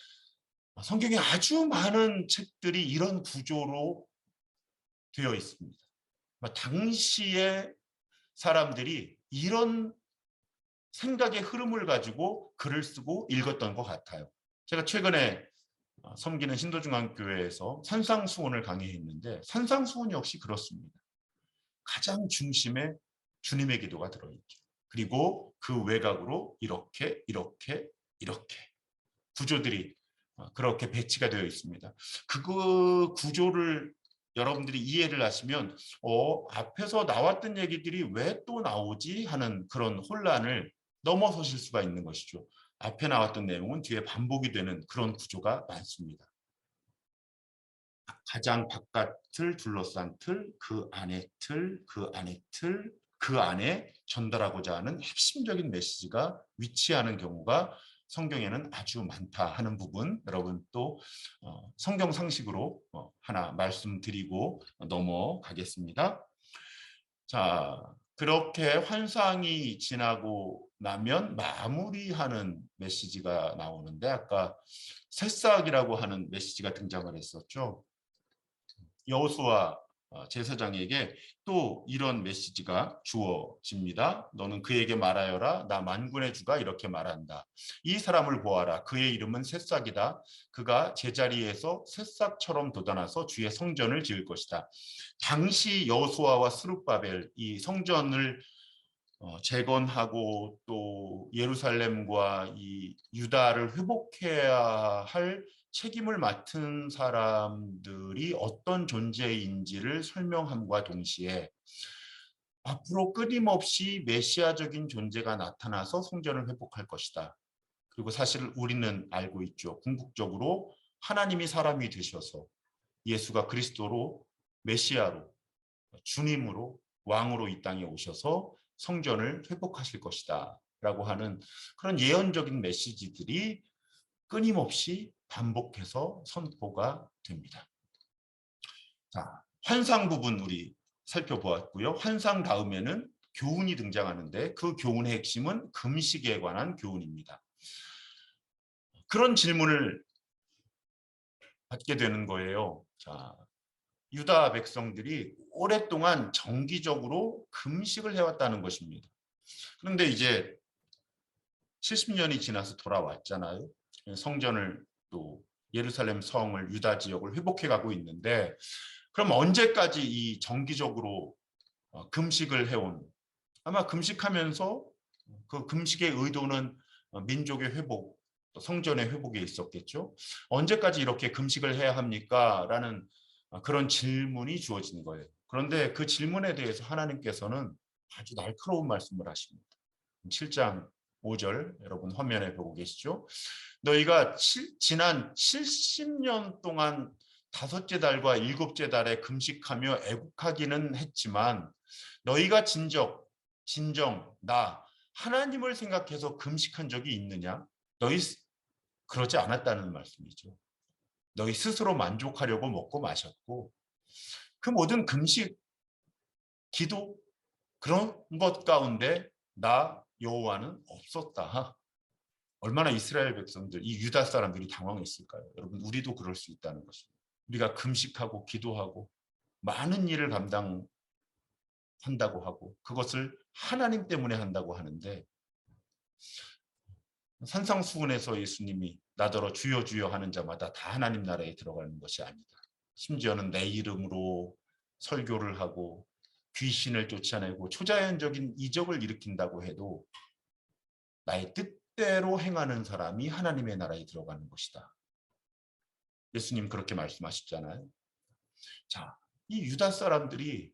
성경에 아주 많은 책들이 이런 구조로 되어 있습니다. 당시에 사람들이 이런 생각의 흐름을 가지고 글을 쓰고 읽었던 것 같아요. 제가 최근에 섬기는 신도중앙교회에서 산상수훈을 강의했는데 산상수훈 역시 그렇습니다. 가장 중심에 주님의 기도가 들어있죠. 그리고 그 외곽으로 이렇게 구조들이 그렇게 배치가 되어 있습니다. 그 구조를 여러분들이 이해를 하시면 앞에서 나왔던 얘기들이 왜 또 나오지 하는 그런 혼란을 넘어서실 수가 있는 것이죠. 앞에 나왔던 내용은 뒤에 반복이 되는 그런 구조가 많습니다. 가장 바깥을 둘러싼 틀, 그 안에 틀, 그 안에 틀, 그 안에 전달하고자 하는 핵심적인 메시지가 위치하는 경우가 성경에는 아주 많다 하는 부분, 여러분 또 성경 상식으로 하나 말씀드리고 넘어가겠습니다. 자, 그렇게 환상이 지나고 나면 마무리하는 메시지가 나오는데 아까 새싹이라고 하는 메시지가 등장을 했었죠. 여호수아 제사장에게 또 이런 메시지가 주어집니다. 너는 그에게 말하여라. 나 만군의 주가 이렇게 말한다. 이 사람을 보아라. 그의 이름은 새싹이다. 그가 제자리에서 새싹처럼 돋아나서 주의 성전을 지을 것이다. 당시 여호수아와 스룹바벨 이 성전을 재건하고 또 예루살렘과 이 유다를 회복해야 할 책임을 맡은 사람들이 어떤 존재인지를 설명함과 동시에 앞으로 끊임없이 메시아적인 존재가 나타나서 성전을 회복할 것이다. 그리고 사실 우리는 알고 있죠. 궁극적으로 하나님이 사람이 되셔서 예수가 그리스도로 메시아로 주님으로 왕으로 이 땅에 오셔서 성전을 회복하실 것이다 라고 하는 그런 예언적인 메시지들이 끊임없이 반복해서 선포가 됩니다. 자, 환상 부분 우리 살펴보았고요. 환상 다음에는 교훈이 등장하는데 그 교훈의 핵심은 금식에 관한 교훈입니다. 그런 질문을 받게 되는 거예요. 자, 유다 백성들이 오랫동안 정기적으로 금식을 해왔다는 것입니다. 그런데 이제 70년이 지나서 돌아왔잖아요. 성전을 또 예루살렘 성을 유다 지역을 회복해 가고 있는데 그럼 언제까지 이 정기적으로 금식을 해온 아마 금식하면서 그 금식의 의도는 민족의 회복, 성전의 회복에 있었겠죠. 언제까지 이렇게 금식을 해야 합니까? 라는 그런 질문이 주어진 거예요. 그런데 그 질문에 대해서 하나님께서는 아주 날카로운 말씀을 하십니다. 7장 5절 여러분 화면에 보고 계시죠? 너희가 지난 70년 동안 다섯째 달과 일곱째 달에 금식하며 애국하기는 했지만 너희가 진정 나 하나님을 생각해서 금식한 적이 있느냐? 너희 그러지 않았다는 말씀이죠. 너희 스스로 만족하려고 먹고 마셨고 그 모든 금식, 기도 그런 것 가운데 나 여호와는 없었다. 얼마나 이스라엘 백성들, 이 유다 사람들이 당황했을까요? 여러분 우리도 그럴 수 있다는 것입니다. 우리가 금식하고 기도하고 많은 일을 감당한다고 하고 그것을 하나님 때문에 한다고 하는데 산상수훈에서 예수님이 나더러 주여 주여 하는 자마다 다 하나님 나라에 들어가는 것이 아니다. 심지어는 내 이름으로 설교를 하고 귀신을 쫓아내고 초자연적인 이적을 일으킨다고 해도 나의 뜻대로 행하는 사람이 하나님의 나라에 들어가는 것이다. 예수님 그렇게 말씀하셨잖아요. 자, 이 유다 사람들이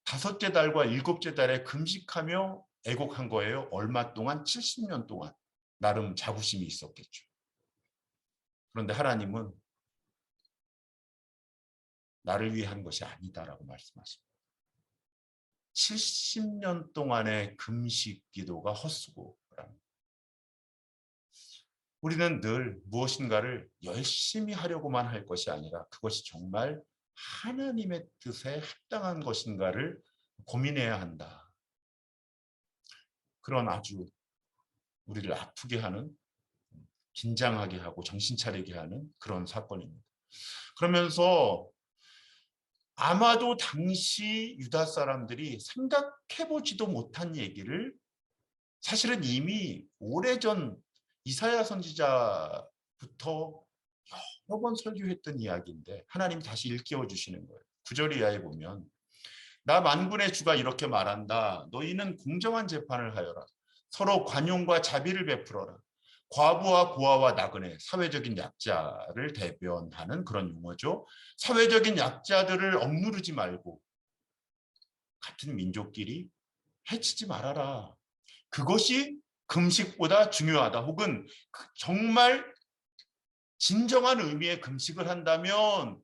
다섯째 달과 일곱째 달에 금식하며 애곡한 거예요. 얼마 동안? 70년 동안. 나름 자부심이 있었겠죠. 그런데 하나님은 나를 위해 한 것이 아니다라고 말씀하십니다. 70년 동안의 금식 기도가 헛수고랍니다. 우리는 늘 무엇인가를 열심히 하려고만 할 것이 아니라 그것이 정말 하나님의 뜻에 합당한 것인가를 고민해야 한다. 그런 아주 우리를 아프게 하는, 긴장하게 하고 정신 차리게 하는 그런 사건입니다. 그러면서 아마도 당시 유다 사람들이 생각해보지도 못한 얘기를 사실은 이미 오래전 이사야 선지자부터 여러 번 설교했던 이야기인데 하나님 다시 일깨워 주시는 거예요. 9절 이하에 보면 나 만군의 주가 이렇게 말한다. 너희는 공정한 재판을 하여라. 서로 관용과 자비를 베풀어라. 과부와 고아와 나그네, 사회적인 약자를 대변하는 그런 용어죠. 사회적인 약자들을 억누르지 말고 같은 민족끼리 해치지 말아라. 그것이 금식보다 중요하다. 혹은 정말 진정한 의미의 금식을 한다면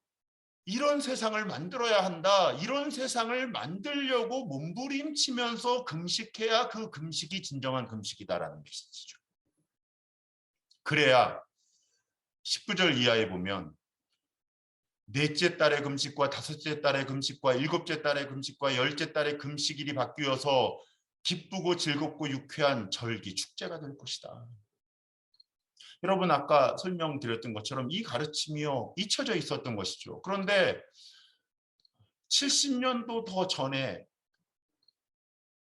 이런 세상을 만들어야 한다. 이런 세상을 만들려고 몸부림치면서 금식해야 그 금식이 진정한 금식이다라는 메시지죠. 그래야 19절 이하에 보면 넷째 달의 금식과 다섯째 달의 금식과 일곱째 달의 금식과 열째 달의 금식일이 바뀌어서 기쁘고 즐겁고 유쾌한 절기, 축제가 될 것이다. 여러분 아까 설명드렸던 것처럼 이 가르침이요 잊혀져 있었던 것이죠. 그런데 70년도 더 전에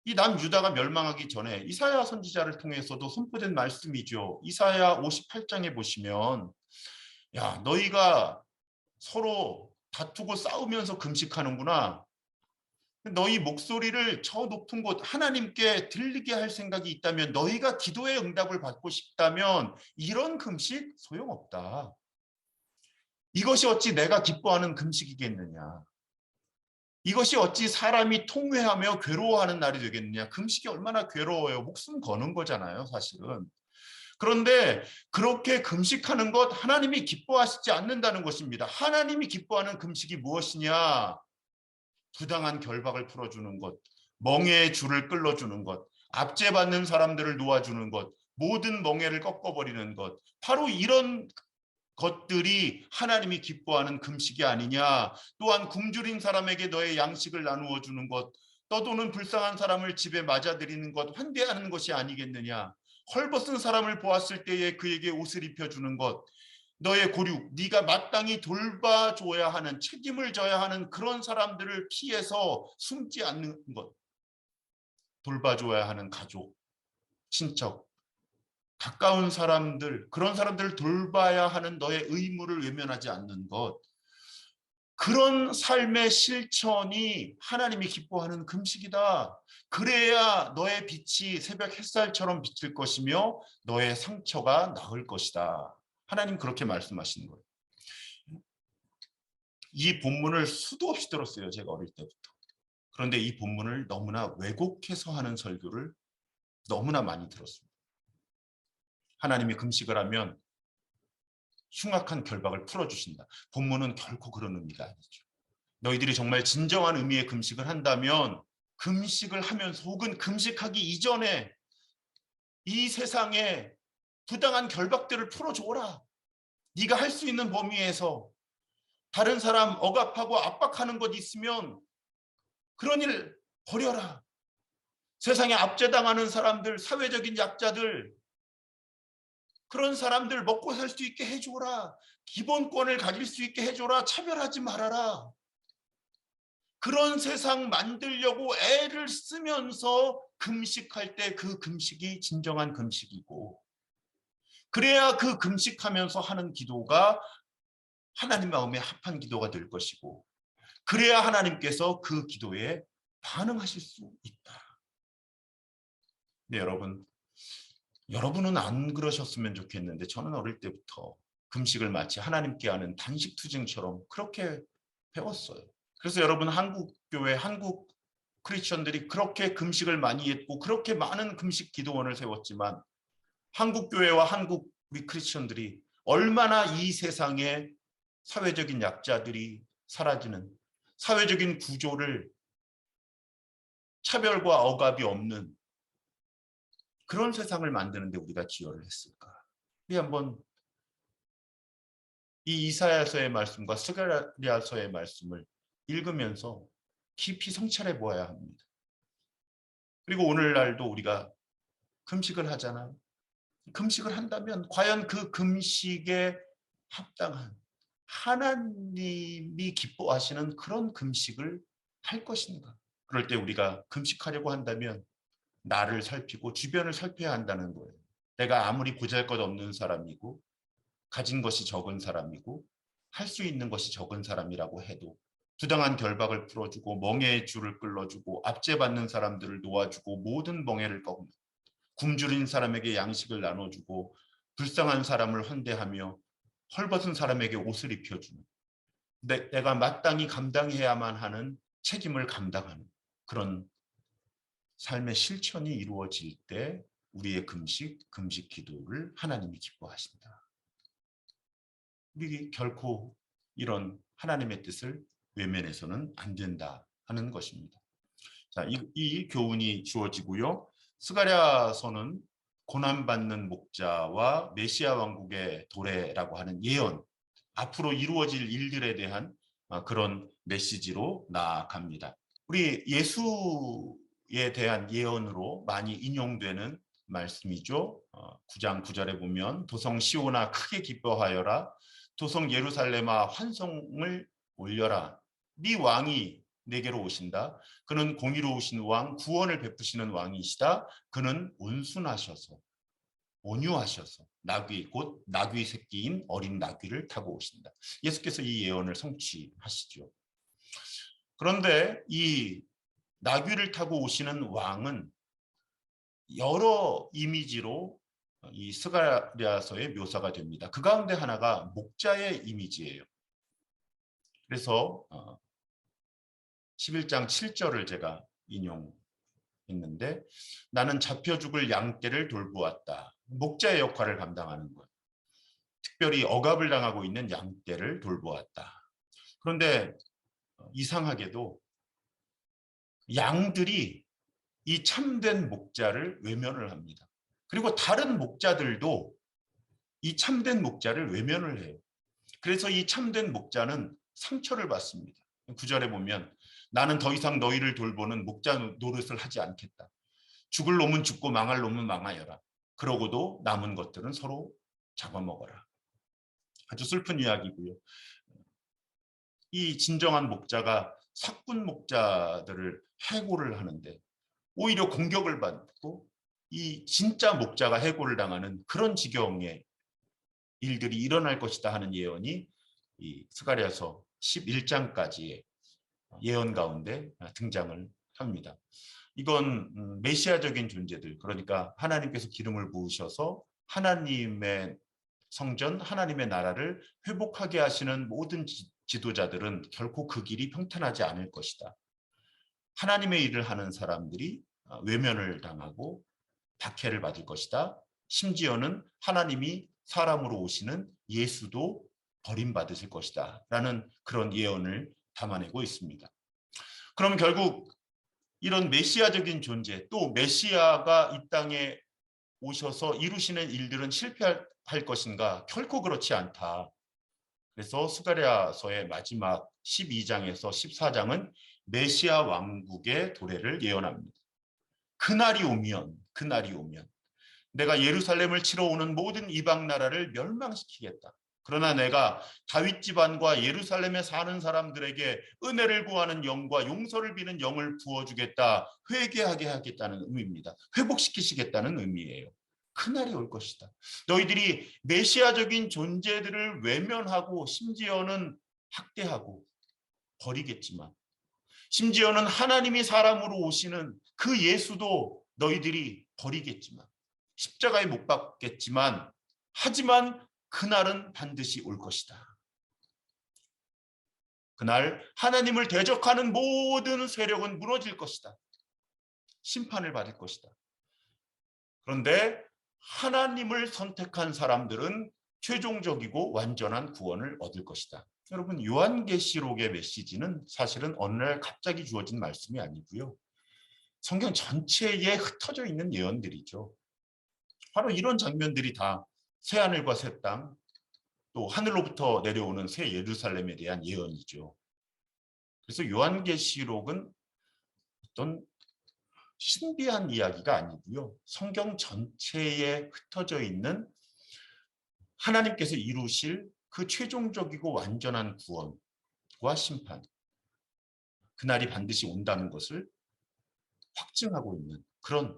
이 남유다가 멸망하기 전에 이사야 선지자를 통해서도 선포된 말씀이죠. 이사야 58장에 보시면 야 너희가 서로 다투고 싸우면서 금식하는구나. 너희 목소리를 저 높은 곳 하나님께 들리게 할 생각이 있다면 너희가 기도의 응답을 받고 싶다면 이런 금식 소용없다. 이것이 어찌 내가 기뻐하는 금식이겠느냐. 이것이 어찌 사람이 통회하며 괴로워하는 날이 되겠느냐. 금식이 얼마나 괴로워요. 목숨 거는 거잖아요, 사실은. 그런데 그렇게 금식하는 것 하나님이 기뻐하시지 않는다는 것입니다. 하나님이 기뻐하는 금식이 무엇이냐. 부당한 결박을 풀어주는 것, 멍에의 줄을 끌어주는 것, 압제받는 사람들을 놓아주는 것, 모든 멍에를 꺾어버리는 것, 바로 이런 것들이 하나님이 기뻐하는 금식이 아니냐. 또한 굶주린 사람에게 너의 양식을 나누어 주는 것, 떠도는 불쌍한 사람을 집에 맞아들이는 것, 환대하는 것이 아니겠느냐. 헐벗은 사람을 보았을 때에 그에게 옷을 입혀주는 것, 너의 고륙, 네가 마땅히 돌봐줘야 하는, 책임을 져야 하는 그런 사람들을 피해서 숨지 않는 것, 돌봐줘야 하는 가족, 친척, 가까운 사람들, 그런 사람들을 돌봐야 하는 너의 의무를 외면하지 않는 것, 그런 삶의 실천이 하나님이 기뻐하는 금식이다. 그래야 너의 빛이 새벽 햇살처럼 비칠 것이며 너의 상처가 나을 것이다. 하나님 그렇게 말씀하시는 거예요. 이 본문을 수도 없이 들었어요. 제가 어릴 때부터. 그런데 이 본문을 너무나 왜곡해서 하는 설교를 너무나 많이 들었습니다. 하나님이 금식을 하면 흉악한 결박을 풀어주신다. 본문은 결코 그런 의미가 아니죠. 너희들이 정말 진정한 의미의 금식을 한다면 금식을 하면서 혹은 금식하기 이전에 이 세상에 부당한 결박들을 풀어줘라. 네가 할 수 있는 범위에서 다른 사람 억압하고 압박하는 것 있으면 그런 일 버려라. 세상에 압제당하는 사람들, 사회적인 약자들, 그런 사람들 먹고 살 수 있게 해줘라. 기본권을 가질 수 있게 해줘라. 차별하지 말아라. 그런 세상 만들려고 애를 쓰면서 금식할 때 그 금식이 진정한 금식이고, 그래야 그 금식하면서 하는 기도가 하나님 마음에 합한 기도가 될 것이고, 그래야 하나님께서 그 기도에 반응하실 수 있다. 네, 여러분은 안 그러셨으면 좋겠는데 저는 어릴 때부터 금식을 마치 하나님께 하는 단식 투쟁처럼 그렇게 배웠어요. 그래서 여러분 한국 교회, 한국 크리스천들이 그렇게 금식을 많이 했고 그렇게 많은 금식 기도원을 세웠지만 한국 교회와 한국 우리 크리스천들이 얼마나 이 세상에 사회적인 약자들이 사라지는 사회적인 구조를 차별과 억압이 없는 그런 세상을 만드는데 우리가 기여를 했을까? 우리 한번 이 이사야서의 말씀과 스가랴서의 말씀을 읽으면서 깊이 성찰해 보아야 합니다. 그리고 오늘날도 우리가 금식을 하잖아요. 금식을 한다면 과연 그 금식에 합당한 하나님이 기뻐하시는 그런 금식을 할 것인가? 그럴 때 우리가 금식하려고 한다면 나를 살피고 주변을 살펴야 한다는 거예요. 내가 아무리 보잘것없는 사람이고 가진 것이 적은 사람이고 할 수 있는 것이 적은 사람이라고 해도 부당한 결박을 풀어주고 멍해의 줄을 끌어주고 압제받는 사람들을 놓아주고 모든 멍해를 꺾는 굶주린 사람에게 양식을 나눠주고 불쌍한 사람을 환대하며 헐벗은 사람에게 옷을 입혀주는 내가 마땅히 감당해야만 하는 책임을 감당하는 그런 삶의 실천이 이루어질 때 우리의 금식 기도를 하나님이 기뻐하신다. 우리 결코 이런 하나님의 뜻을 외면해서는 안 된다 하는 것입니다. 자, 이 교훈이 주어지고요. 스가랴서는 고난받는 목자와 메시아 왕국의 도래라고 하는 예언, 앞으로 이루어질 일들에 대한 그런 메시지로 나아갑니다. 우리 예수에 대한 예언으로 많이 인용되는 말씀이죠. 9장 9절에 보면 도성 시온아 크게 기뻐하여라. 도성 예루살렘아 환송을 올려라. 네 왕이 내게로 오신다. 그는 공의로우신 왕, 구원을 베푸시는 왕이시다. 그는 온순하셔서 온유하셔서 나귀 곧 나귀 새끼인 어린 나귀를 타고 오신다. 예수께서 이 예언을 성취하시죠. 그런데 이 나귀를 타고 오시는 왕은 여러 이미지로 이 스가랴서의 묘사가 됩니다. 그 가운데 하나가 목자의 이미지예요. 그래서 11장 7절을 제가 인용했는데 나는 잡혀 죽을 양떼를 돌보았다. 목자의 역할을 감당하는 것. 특별히 억압을 당하고 있는 양떼를 돌보았다. 그런데 이상하게도 양들이 이 참된 목자를 외면을 합니다. 그리고 다른 목자들도 이 참된 목자를 외면을 해요. 그래서 이 참된 목자는 상처를 받습니다. 9절에 보면 나는 더 이상 너희를 돌보는 목자 노릇을 하지 않겠다. 죽을 놈은 죽고 망할 놈은 망하여라. 그러고도 남은 것들은 서로 잡아먹어라. 아주 슬픈 이야기고요. 이 진정한 목자가 사꾼 목자들을 해고를 하는데 오히려 공격을 받고 이 진짜 목자가 해고를 당하는 그런 지경의 일들이 일어날 것이다 하는 예언이 이 스가랴서 11장까지의 예언 가운데 등장을 합니다. 이건 메시아적인 존재들, 그러니까 하나님께서 기름을 부으셔서 하나님의 성전, 하나님의 나라를 회복하게 하시는 모든 지도자들은 결코 그 길이 평탄하지 않을 것이다. 하나님의 일을 하는 사람들이 외면을 당하고 박해를 받을 것이다. 심지어는 하나님이 사람으로 오시는 예수도 버림받으실 것이다 라는 그런 예언을 담아내고 있습니다. 그럼 결국 이런 메시아적인 존재, 또 메시아가 이 땅에 오셔서 이루시는 일들은 실패할 것인가? 결코 그렇지 않다. 그래서 스가랴서의 마지막 12장에서 14장은 메시아 왕국의 도래를 예언합니다. 그날이 오면 내가 예루살렘을 치러 오는 모든 이방 나라를 멸망시키겠다. 그러나 내가 다윗 집안과 예루살렘에 사는 사람들에게 은혜를 구하는 영과 용서를 비는 영을 부어주겠다. 회개하게 하겠다는 의미입니다. 회복시키시겠다는 의미예요. 그날이 올 것이다. 너희들이 메시아적인 존재들을 외면하고 심지어는 학대하고 버리겠지만, 심지어는 하나님이 사람으로 오시는 그 예수도 너희들이 버리겠지만, 십자가에 못 박겠지만, 하지만 그날은 반드시 올 것이다. 그날 하나님을 대적하는 모든 세력은 무너질 것이다. 심판을 받을 것이다. 그런데 하나님을 선택한 사람들은 최종적이고 완전한 구원을 얻을 것이다. 여러분, 요한계시록의 메시지는 사실은 어느 날 갑자기 주어진 말씀이 아니고요. 성경 전체에 흩어져 있는 예언들이죠. 바로 이런 장면들이 다 새하늘과 새 땅, 또 하늘로부터 내려오는 새 예루살렘에 대한 예언이죠. 그래서 요한계시록은 어떤 신비한 이야기가 아니고요. 성경 전체에 흩어져 있는 하나님께서 이루실 그 최종적이고 완전한 구원과 심판, 그날이 반드시 온다는 것을 확증하고 있는 그런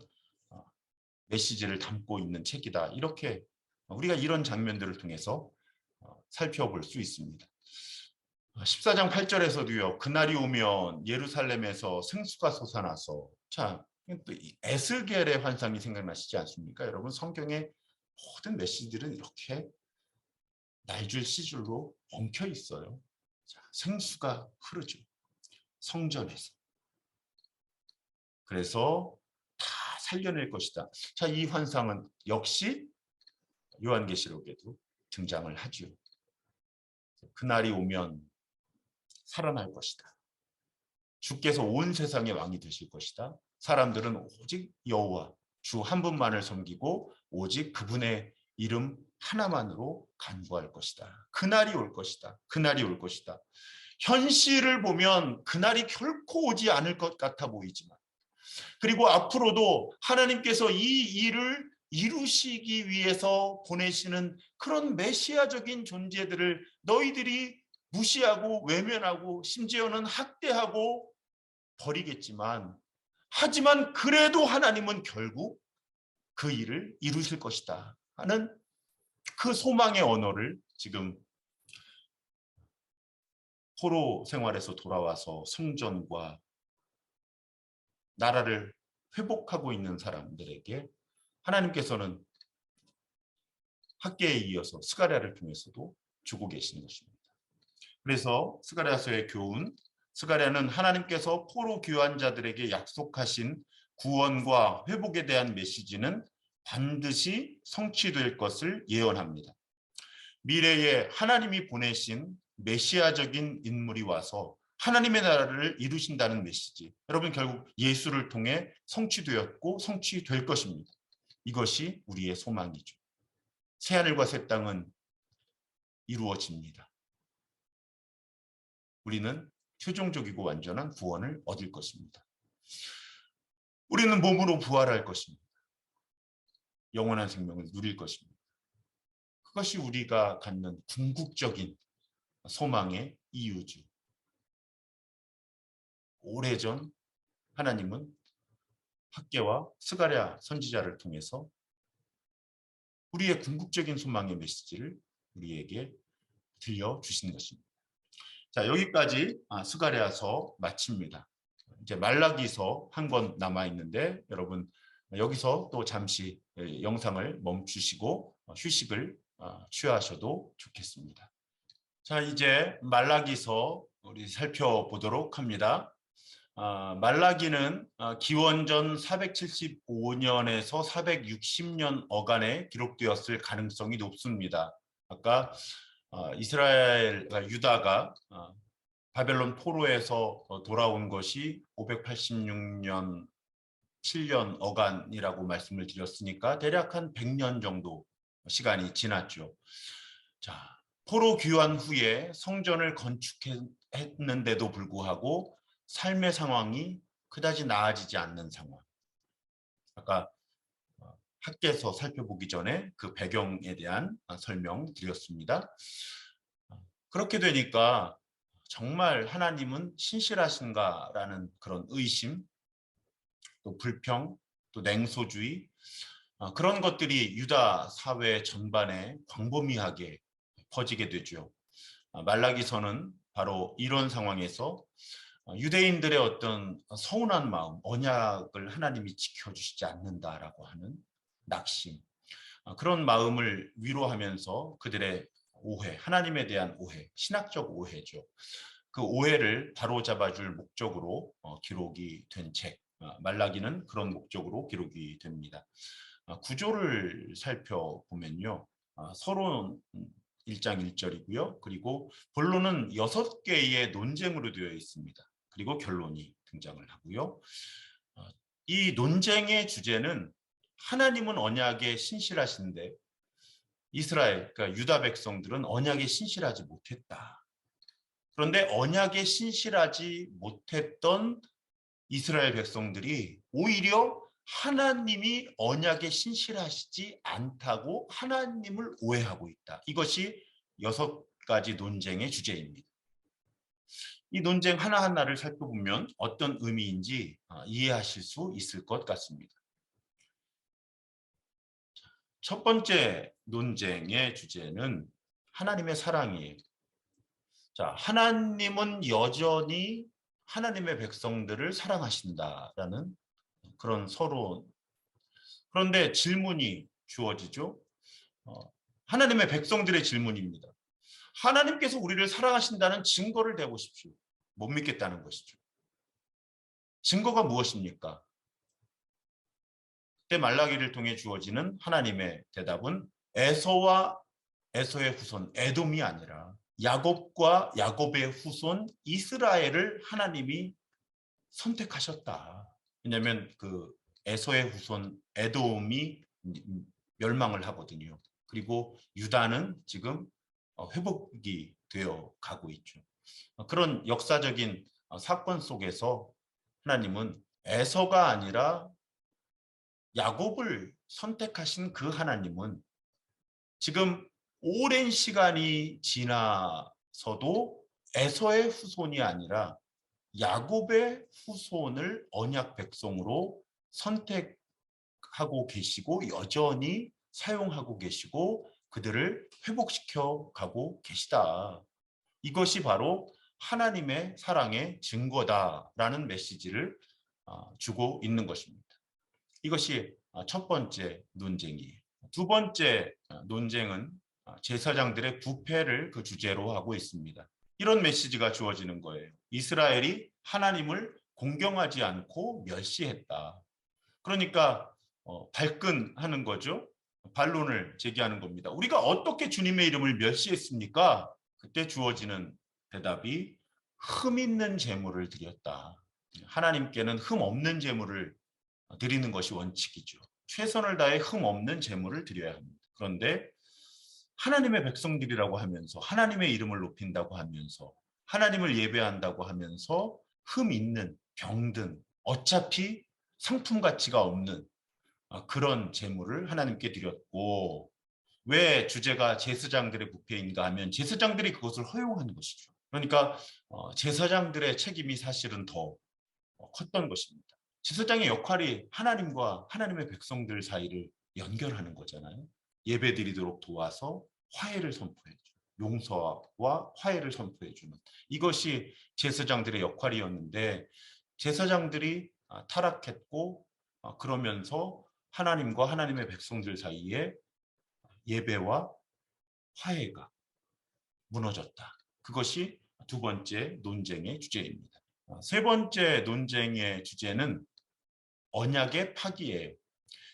메시지를 담고 있는 책이다. 이렇게 우리가 이런 장면들을 통해서 살펴볼 수 있습니다. 14장 8절에서도요. 그날이 오면 예루살렘에서 생수가 솟아나서, 자, 또 에스겔의 환상이 생각나시지 않습니까? 여러분, 성경의 모든 메시지들은 이렇게 날줄 시줄로 엉켜 있어요. 자, 생수가 흐르죠. 성전에서. 그래서 다 살려낼 것이다. 자, 이 환상은 역시 요한계시록에도 등장을 하죠. 그날이 오면 살아날 것이다. 주께서 온 세상의 왕이 되실 것이다. 사람들은 오직 여호와 주 한 분만을 섬기고 오직 그분의 이름 하나만으로 간구할 것이다. 그날이 올 것이다. 그날이 올 것이다. 현실을 보면 그날이 결코 오지 않을 것 같아 보이지만, 그리고 앞으로도 하나님께서 이 일을 이루시기 위해서 보내시는 그런 메시아적인 존재들을 너희들이 무시하고 외면하고 심지어는 학대하고 버리겠지만, 하지만 그래도 하나님은 결국 그 일을 이루실 것이다 하는 그 소망의 언어를 지금 포로 생활에서 돌아와서 성전과 나라를 회복하고 있는 사람들에게 하나님께서는 학계에 이어서 스가랴를 통해서도 주고 계시는 것입니다. 그래서 스가랴서의 교훈, 스가랴는 하나님께서 포로 귀환 자들에게 약속하신 구원과 회복에 대한 메시지는 반드시 성취될 것을 예언합니다. 미래에 하나님이 보내신 메시아적인 인물이 와서 하나님의 나라를 이루신다는 메시지, 여러분 결국 예수를 통해 성취되었고 성취될 것입니다. 이것이 우리의 소망이죠. 새하늘과 새 땅은 이루어집니다. 우리는 최종적이고 완전한 구원을 얻을 것입니다. 우리는 몸으로 부활할 것입니다. 영원한 생명을 누릴 것입니다. 그것이 우리가 갖는 궁극적인 소망의 이유죠. 오래전 하나님은 학개와 스가랴 선지자를 통해서 우리의 궁극적인 소망의 메시지를 우리에게 들려주신 것입니다. 자, 여기까지 스가랴서 마칩니다. 이제 말라기서 한 권 남아 있는데 여러분 여기서 또 잠시 영상을 멈추시고 휴식을 취하셔도 좋겠습니다. 자, 이제 말라기서 우리 살펴보도록 합니다. 말라기는 기원전 475년에서 460년 어간에 기록되었을 가능성이 높습니다. 아까 이스라엘, 유다가 바벨론 포로에서 돌아온 것이 586년 7년 어간이라고 말씀을 드렸으니까 대략 한 100년 정도 시간이 지났죠. 자, 포로 귀환 후에 성전을 건축했는데도 불구하고 삶의 상황이 그다지 나아지지 않는 상황. 아까 학계에서 살펴보기 전에 그 배경에 대한 설명 드렸습니다. 그렇게 되니까 정말 하나님은 신실하신가라는 그런 의심, 또 불평, 또 냉소주의, 그런 것들이 유다 사회 전반에 광범위하게 퍼지게 되죠. 말라기서는 바로 이런 상황에서 유대인들의 어떤 서운한 마음, 언약을 하나님이 지켜주시지 않는다라고 하는 낙심, 그런 마음을 위로하면서 그들의 오해, 하나님에 대한 오해, 신학적 오해죠. 그 오해를 바로잡아줄 목적으로 기록이 된 책, 말라기는 그런 목적으로 기록이 됩니다. 구조를 살펴보면요. 서론 1장 1절이고요. 그리고 본론은 6개의 논쟁으로 되어 있습니다. 그리고 결론이 등장을 하고요. 이 논쟁의 주제는 하나님은 언약에 신실하신데 이스라엘, 그러니까 유다 백성들은 언약에 신실하지 못했다. 그런데 언약에 신실하지 못했던 이스라엘 백성들이 오히려 하나님이 언약에 신실하시지 않다고 하나님을 오해하고 있다. 이것이 6가지 논쟁의 주제입니다. 이 논쟁 하나하나를 살펴보면 어떤 의미인지 이해하실 수 있을 것 같습니다. 첫 번째 논쟁의 주제는 하나님의 사랑이에요. 자, 하나님은 여전히 하나님의 백성들을 사랑하신다라는 그런 서로. 그런데 질문이 주어지죠. 하나님의 백성들의 질문입니다. 하나님께서 우리를 사랑하신다는 증거를 대보십시오. 못 믿겠다는 것이죠. 증거가 무엇입니까? 그때 말라기를 통해 주어지는 하나님의 대답은 에서와 에서의 후손 에돔이 아니라 야곱과 야곱의 후손 이스라엘을 하나님이 선택하셨다. 왜냐하면 그 에서의 후손 에돔이 멸망을 하거든요. 그리고 유다는 지금 회복이 되어 가고 있죠. 그런 역사적인 사건 속에서 하나님은 에서가 아니라 야곱을 선택하신 그 하나님은 지금 오랜 시간이 지나서도 에서의 후손이 아니라 야곱의 후손을 언약 백성으로 선택하고 계시고 여전히 사용하고 계시고 그들을 회복시켜 가고 계시다. 이것이 바로 하나님의 사랑의 증거다라는 메시지를 주고 있는 것입니다. 이것이 첫 번째 논쟁이에요. 두 번째 논쟁은 제사장들의 부패를 그 주제로 하고 있습니다. 이런 메시지가 주어지는 거예요. 이스라엘이 하나님을 공경하지 않고 멸시했다. 그러니까 발끈하는 거죠. 반론을 제기하는 겁니다. 우리가 어떻게 주님의 이름을 멸시했습니까? 그때 주어지는 대답이 흠 있는 제물을 드렸다. 하나님께는 흠 없는 제물을 드리는 것이 원칙이죠. 최선을 다해 흠 없는 제물을 드려야 합니다. 그런데 하나님의 백성들이라고 하면서 하나님의 이름을 높인다고 하면서 하나님을 예배한다고 하면서 흠 있는 병든 어차피 상품 가치가 없는 그런 제물을 하나님께 드렸고 왜 주제가 제사장들의 부패인가 하면 제사장들이 그것을 허용한 것이죠. 그러니까 제사장들의 책임이 사실은 더 컸던 것입니다. 제사장의 역할이 하나님과 하나님의 백성들 사이를 연결하는 거잖아요. 예배드리도록 도와서 화해를 선포해주는 용서와 화해를 선포해주는 이것이 제사장들의 역할이었는데 제사장들이 타락했고 그러면서 하나님과 하나님의 백성들 사이에 예배와 화해가 무너졌다. 그것이 두 번째 논쟁의 주제입니다. 세 번째 논쟁의 주제는 언약의 파기예요.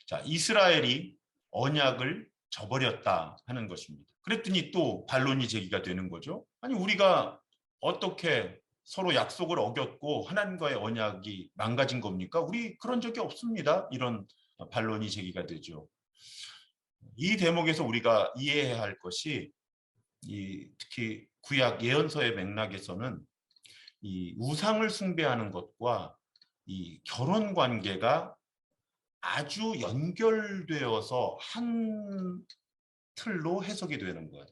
자, 이스라엘이 언약을 저버렸다 하는 것입니다. 그랬더니 또 반론이 제기가 되는 거죠. 아니 우리가 어떻게 서로 약속을 어겼고 하나님과의 언약이 망가진 겁니까? 우리 그런 적이 없습니다. 이런 반론이 제기가 되죠. 이 대목에서 우리가 이해해야 할 것이 특히 구약 예언서의 맥락에서는 이 우상을 숭배하는 것과 이 결혼 관계가 아주 연결되어서 한 틀로 해석이 되는 거예요.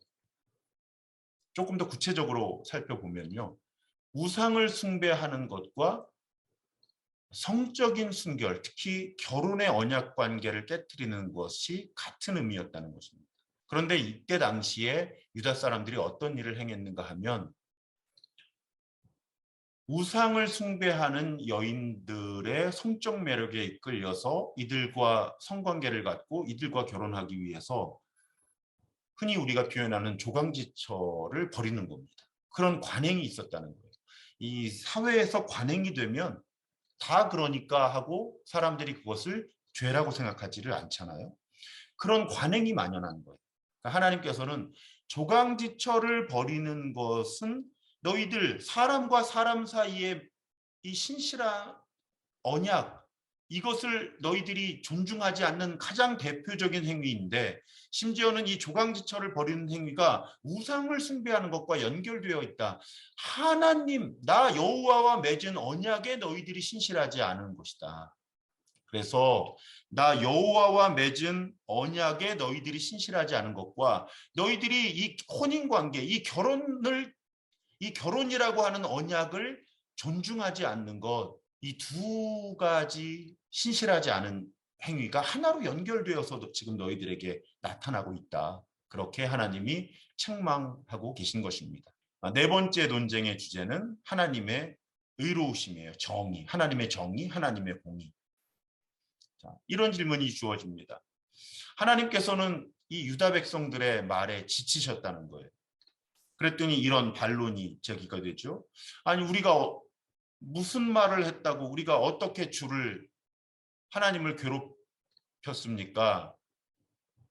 조금 더 구체적으로 살펴보면요. 우상을 숭배하는 것과 성적인 순결, 특히 결혼의 언약 관계를 깨뜨리는 것이 같은 의미였다는 것입니다. 그런데 이때 당시에 유다 사람들이 어떤 일을 행했는가 하면 우상을 숭배하는 여인들의 성적 매력에 이끌려서 이들과 성관계를 갖고 이들과 결혼하기 위해서 흔히 우리가 표현하는 조강지처를 벌이는 겁니다. 그런 관행이 있었다는 거예요. 이 사회에서 관행이 되면 다 그러니까 하고 사람들이 그것을 죄라고 생각하지를 않잖아요. 그런 관행이 만연한 거예요. 그러니까 하나님께서는 조강지처를 벌이는 것은 너희들 사람과 사람 사이에 이 신실한 언약 이것을 너희들이 존중하지 않는 가장 대표적인 행위인데, 심지어는 이 조강지처를 벌이는 행위가 우상을 숭배하는 것과 연결되어 있다. 하나님, 나 여호와와 맺은 언약에 너희들이 신실하지 않은 것이다. 그래서 나 여호와와 맺은 언약에 너희들이 신실하지 않은 것과 너희들이 이 혼인관계, 이 결혼이라고 하는 언약을 존중하지 않는 것, 이 두 가지 신실하지 않은 행위가 하나로 연결되어서 지금 너희들에게 나타나고 있다. 그렇게 하나님이 책망하고 계신 것입니다. 네 번째 논쟁의 주제는 하나님의 의로우심이에요. 정의, 하나님의 정의, 하나님의 공의. 자, 이런 질문이 주어집니다. 하나님께서는 이 유다 백성들의 말에 지치셨다는 거예요. 그랬더니 이런 반론이 제기가 되죠. 아니, 우리가 무슨 말을 했다고, 우리가 어떻게 하나님을 괴롭혔습니까?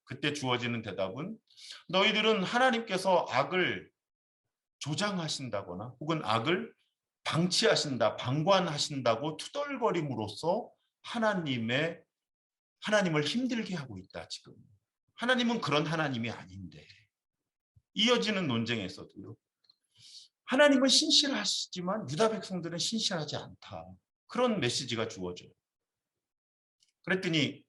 그때 주어지는 대답은, 너희들은 하나님께서 악을 조장하신다거나 혹은 악을 방관하신다고 투덜거림으로써 하나님을 힘들게 하고 있다. 지금 하나님은 그런 하나님이 아닌데. 이어지는 논쟁에서도요, 하나님은 신실하시지만 유다 백성들은 신실하지 않다. 그런 메시지가 주어져요. 그랬더니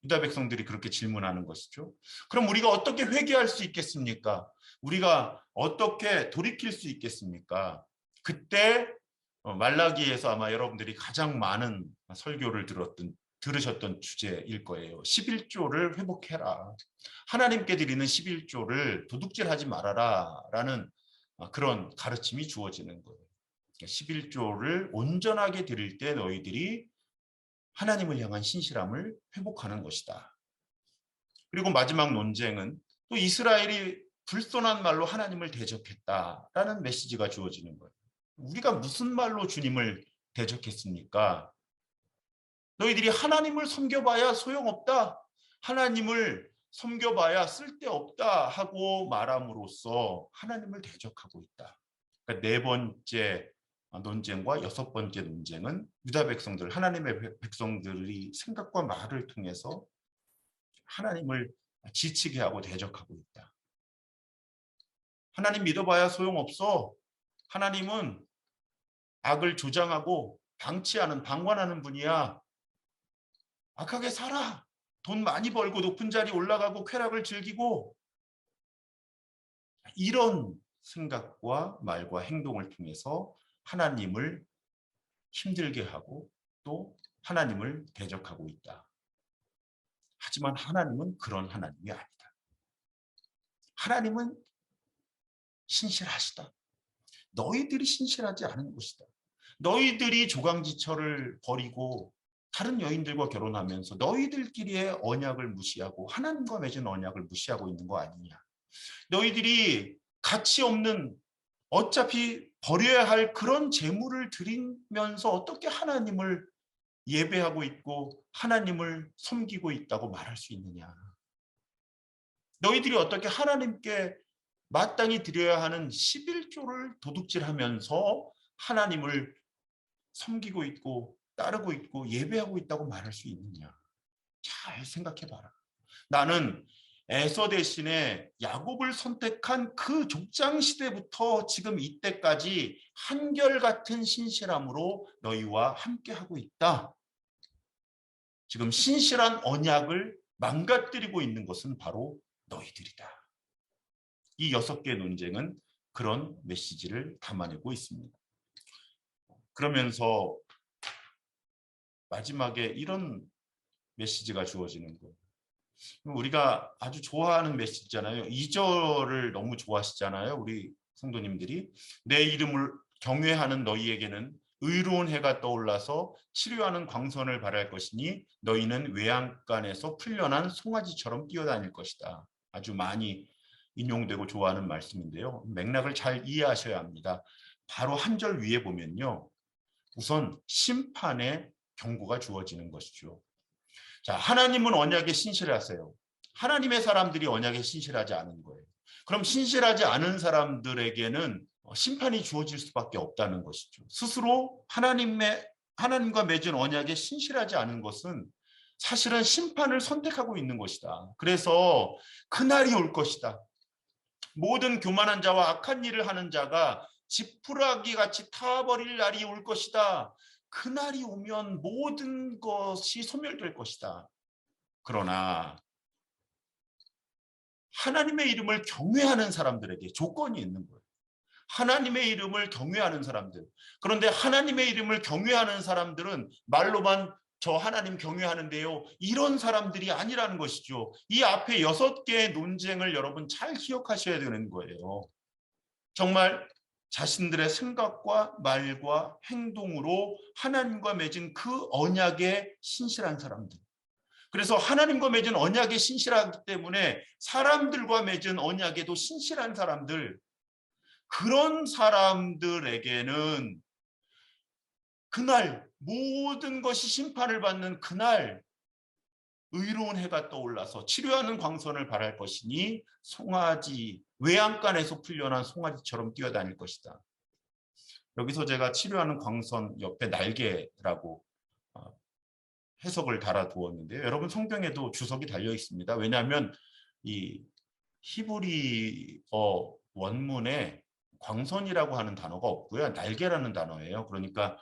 유다 백성들이 그렇게 질문하는 것이죠. 그럼 우리가 어떻게 회개할 수 있겠습니까? 우리가 어떻게 돌이킬 수 있겠습니까? 그때 말라기에서 아마 여러분들이 가장 많은 설교를 들으셨던 주제일 거예요. 11조를 회복해라. 하나님께 드리는 11조를 도둑질하지 말아라 라는 그런 가르침이 주어지는 거예요. 11조를 온전하게 드릴 때 너희들이 하나님을 향한 신실함을 회복하는 것이다. 그리고 마지막 논쟁은 또 이스라엘이 불손한 말로 하나님을 대적했다라는 메시지가 주어지는 거예요. 우리가 무슨 말로 주님을 대적했습니까? 너희들이 하나님을 섬겨봐야 소용없다. 하나님을 섬겨봐야 쓸데없다 하고 말함으로써 하나님을 대적하고 있다. 그러니까 네 번째 논쟁과 여섯 번째 논쟁은 유다 백성들, 하나님의 백성들이 생각과 말을 통해서 하나님을 지치게 하고 대적하고 있다. 하나님 믿어봐야 소용없어. 하나님은 악을 조장하고 방관하는 분이야. 악하게 살아. 돈 많이 벌고 높은 자리 올라가고 쾌락을 즐기고. 이런 생각과 말과 행동을 통해서 하나님을 힘들게 하고 또 하나님을 대적하고 있다. 하지만 하나님은 그런 하나님이 아니다. 하나님은 신실하시다. 너희들이 신실하지 않은 것이다. 너희들이 조강지처를 버리고 다른 여인들과 결혼하면서 너희들끼리의 언약을 무시하고 하나님과 맺은 언약을 무시하고 있는 거 아니냐. 너희들이 가치 없는, 어차피 버려야 할 그런 재물을 드리면서 어떻게 하나님을 예배하고 있고 하나님을 섬기고 있다고 말할 수 있느냐. 너희들이 어떻게 하나님께 마땅히 드려야 하는 11조를 도둑질하면서 하나님을 섬기고 있고 따르고 있고 예배하고 있다고 말할 수 있느냐. 잘 생각해봐라. 나는 에서 대신에 야곱을 선택한 그 족장 시대부터 지금 이때까지 한결같은 신실함으로 너희와 함께하고 있다. 지금 신실한 언약을 망가뜨리고 있는 것은 바로 너희들이다. 이 6개의 논쟁은 그런 메시지를 담아내고 있습니다. 그러면서 마지막에 이런 메시지가 주어지는 거예요. 우리가 아주 좋아하는 메시지잖아요. 2절을 너무 좋아하시잖아요. 우리 성도님들이. 내 이름을 경외하는 너희에게는 의로운 해가 떠올라서 치료하는 광선을 발할 것이니 너희는 외양간에서 풀려난 송아지처럼 뛰어다닐 것이다. 아주 많이 인용되고 좋아하는 말씀인데요. 맥락을 잘 이해하셔야 합니다. 바로 한 절 위에 보면요. 우선 심판의 경고가 주어지는 것이죠. 자, 하나님은 언약에 신실하세요. 하나님의 사람들이 언약에 신실하지 않은 거예요. 그럼 신실하지 않은 사람들에게는 심판이 주어질 수밖에 없다는 것이죠. 스스로 하나님의 하나님과 맺은 언약에 신실하지 않은 것은 사실은 심판을 선택하고 있는 것이다. 그래서 그날이 올 것이다. 모든 교만한 자와 악한 일을 하는 자가 지푸라기 같이 타버릴 날이 올 것이다. 그날이 오면 모든 것이 소멸될 것이다. 그러나 하나님의 이름을 경외하는 사람들에게 조건이 있는 거예요. 하나님의 이름을 경외하는 사람들. 그런데 하나님의 이름을 경외하는 사람들은 말로만 저 하나님 경외하는데요, 이런 사람들이 아니라는 것이죠. 이 앞에 6개의 논쟁을 여러분 잘 기억하셔야 되는 거예요. 정말 자신들의 생각과 말과 행동으로 하나님과 맺은 그 언약에 신실한 사람들. 그래서 하나님과 맺은 언약에 신실하기 때문에 사람들과 맺은 언약에도 신실한 사람들, 그런 사람들에게는 그날 모든 것이 심판을 받는 그날 의로운 해가 떠올라서 치료하는 광선을 발할 것이니 송아지, 외양간에서 풀려난 송아지처럼 뛰어다닐 것이다. 여기서 제가 치료하는 광선 옆에 날개라고 해석을 달아두었는데요. 여러분 성경에도 주석이 달려 있습니다. 왜냐하면 이 히브리어 원문에 광선이라고 하는 단어가 없고요. 날개라는 단어예요. 그러니까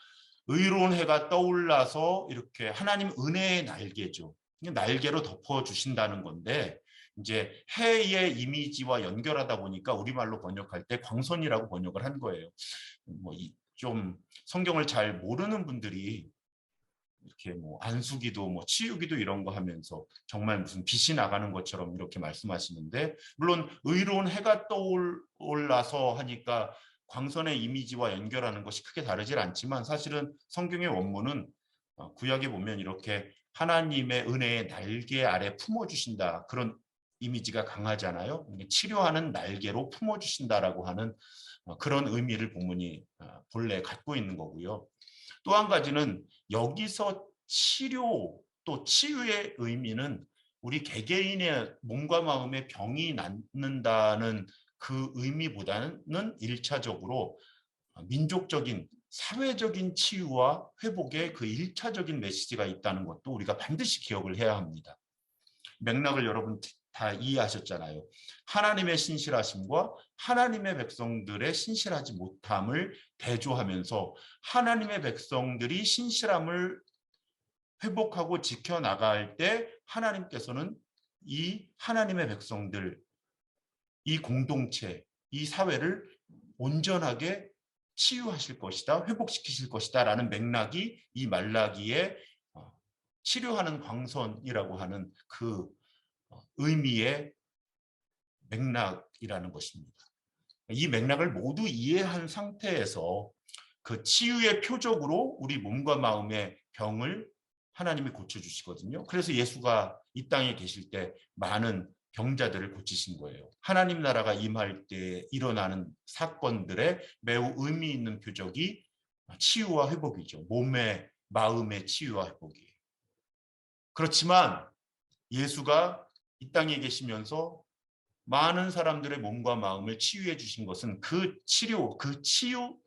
의로운 해가 떠올라서 이렇게 하나님 은혜의 날개죠. 날개로 덮어주신다는 건데 이제 해의 이미지와 연결하다 보니까 우리말로 번역할 때 광선이라고 번역을 한 거예요. 좀 성경을 잘 모르는 분들이 이렇게 안수기도 치유기도 이런 거 하면서 정말 무슨 빛이 나가는 것처럼 이렇게 말씀하시는데, 물론 의로운 해가 떠올라서 하니까 광선의 이미지와 연결하는 것이 크게 다르질 않지만 사실은 성경의 원문은 구약에 보면 이렇게 하나님의 은혜의 날개 아래 품어주신다, 그런 이미지가 강하잖아요. 치료하는 날개로 품어주신다라고 하는 그런 의미를 본문이 본래 갖고 있는 거고요. 또 한 가지는 여기서 치료 또 치유의 의미는 우리 개개인의 몸과 마음의 병이 낫는다는 그 의미보다는 1차적으로 민족적인 사회적인 치유와 회복의 그 1차적인 메시지가 있다는 것도 우리가 반드시 기억을 해야 합니다. 맥락을 여러분 다 이해하셨잖아요. 하나님의 신실하심과 하나님의 백성들의 신실하지 못함을 대조하면서 하나님의 백성들이 신실함을 회복하고 지켜나갈 때 하나님께서는 이 하나님의 백성들, 이 공동체, 이 사회를 온전하게 치유하실 것이다, 회복시키실 것이다 라는 맥락이 이 말라기의 치료하는 광선이라고 하는 그 의미의 맥락이라는 것입니다. 이 맥락을 모두 이해한 상태에서 그 치유의 표적으로 우리 몸과 마음의 병을 하나님이 고쳐주시거든요. 그래서 예수가 이 땅에 계실 때 많은 병자들을 고치신 거예요. 하나님 나라가 임할 때 일어나는 사건들의 매우 의미 있는 표적이 치유와 회복이죠. 몸의, 마음의 치유와 회복이에요. 그렇지만 예수가 이 땅에 계시면서 많은 사람들의 몸과 마음을 치유해 주신 것은 그 치료, 그 치유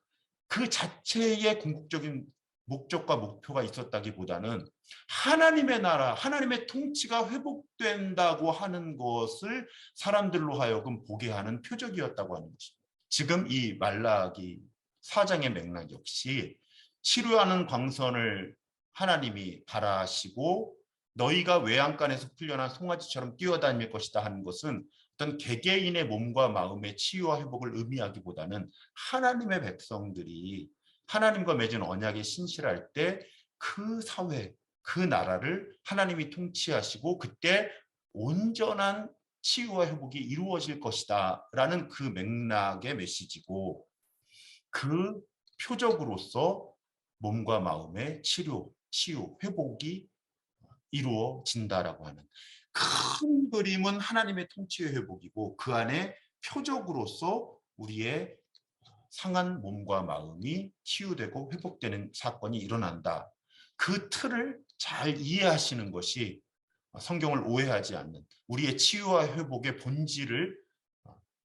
그 자체의 궁극적인 목적과 목표가 있었다기보다는 하나님의 나라, 하나님의 통치가 회복된다고 하는 것을 사람들로 하여금 보게 하는 표적이었다고 하는 것입니다. 지금 이 말라기 4장의 맥락 역시 치료하는 광선을 하나님이 바라시고 너희가 외양간에서 풀려난 송아지처럼 뛰어다닐 것이다 하는 것은 어떤 개개인의 몸과 마음의 치유와 회복을 의미하기보다는 하나님의 백성들이 하나님과 맺은 언약에 신실할 때 그 사회, 그 나라를 하나님이 통치하시고 그때 온전한 치유와 회복이 이루어질 것이다 라는 그 맥락의 메시지고, 그 표적으로서 몸과 마음의 치료, 치유, 회복이 이루어진다라고 하는 큰 그림은 하나님의 통치의 회복이고, 그 안에 표적으로서 우리의 상한 몸과 마음이 치유되고 회복되는 사건이 일어난다. 그 틀을 잘 이해하시는 것이 성경을 오해하지 않는 우리의 치유와 회복의 본질을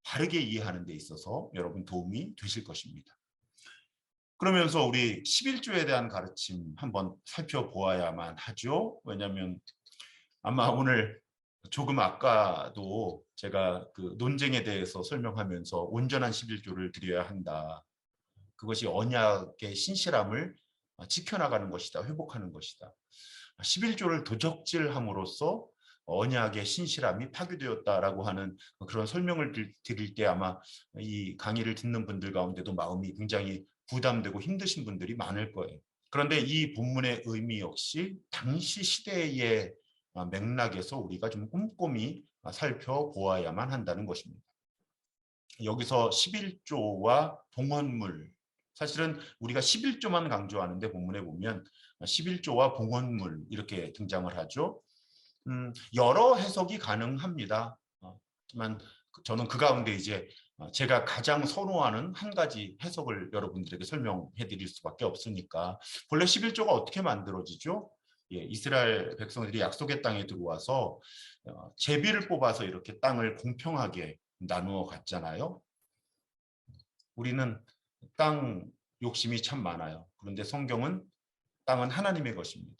바르게 이해하는 데 있어서 여러분 도움이 되실 것입니다. 그러면서 우리 11조에 대한 가르침 한번 살펴보아야만 하죠. 왜냐하면 아마 오늘 조금 아까도 제가 그 논쟁에 대해서 설명하면서 온전한 11조를 드려야 한다. 그것이 언약의 신실함을 지켜나가는 것이다. 회복하는 것이다. 11조를 도적질함으로써 언약의 신실함이 파괴되었다라고 하는 그런 설명을 드릴 때 아마 이 강의를 듣는 분들 가운데도 마음이 굉장히 부담되고 힘드신 분들이 많을 거예요. 그런데 이 본문의 의미 역시 당시 시대의 맥락에서 우리가 좀 꼼꼼히 살펴보아야만 한다는 것입니다. 여기서 11조와 봉헌물, 사실은 우리가 11조만 강조하는데 본문에 보면 11조와 봉헌물 이렇게 등장을 하죠. 여러 해석이 가능합니다. 하지만 저는 그 가운데 이제 제가 가장 선호하는 한 가지 해석을 여러분들에게 설명해 드릴 수밖에 없으니까, 본래 11조가 어떻게 만들어지죠? 예, 이스라엘 백성들이 약속의 땅에 들어와서 제비를 뽑아서 이렇게 땅을 공평하게 나누어 갔잖아요. 우리는 땅 욕심이 참 많아요. 그런데 성경은 땅은 하나님의 것입니다.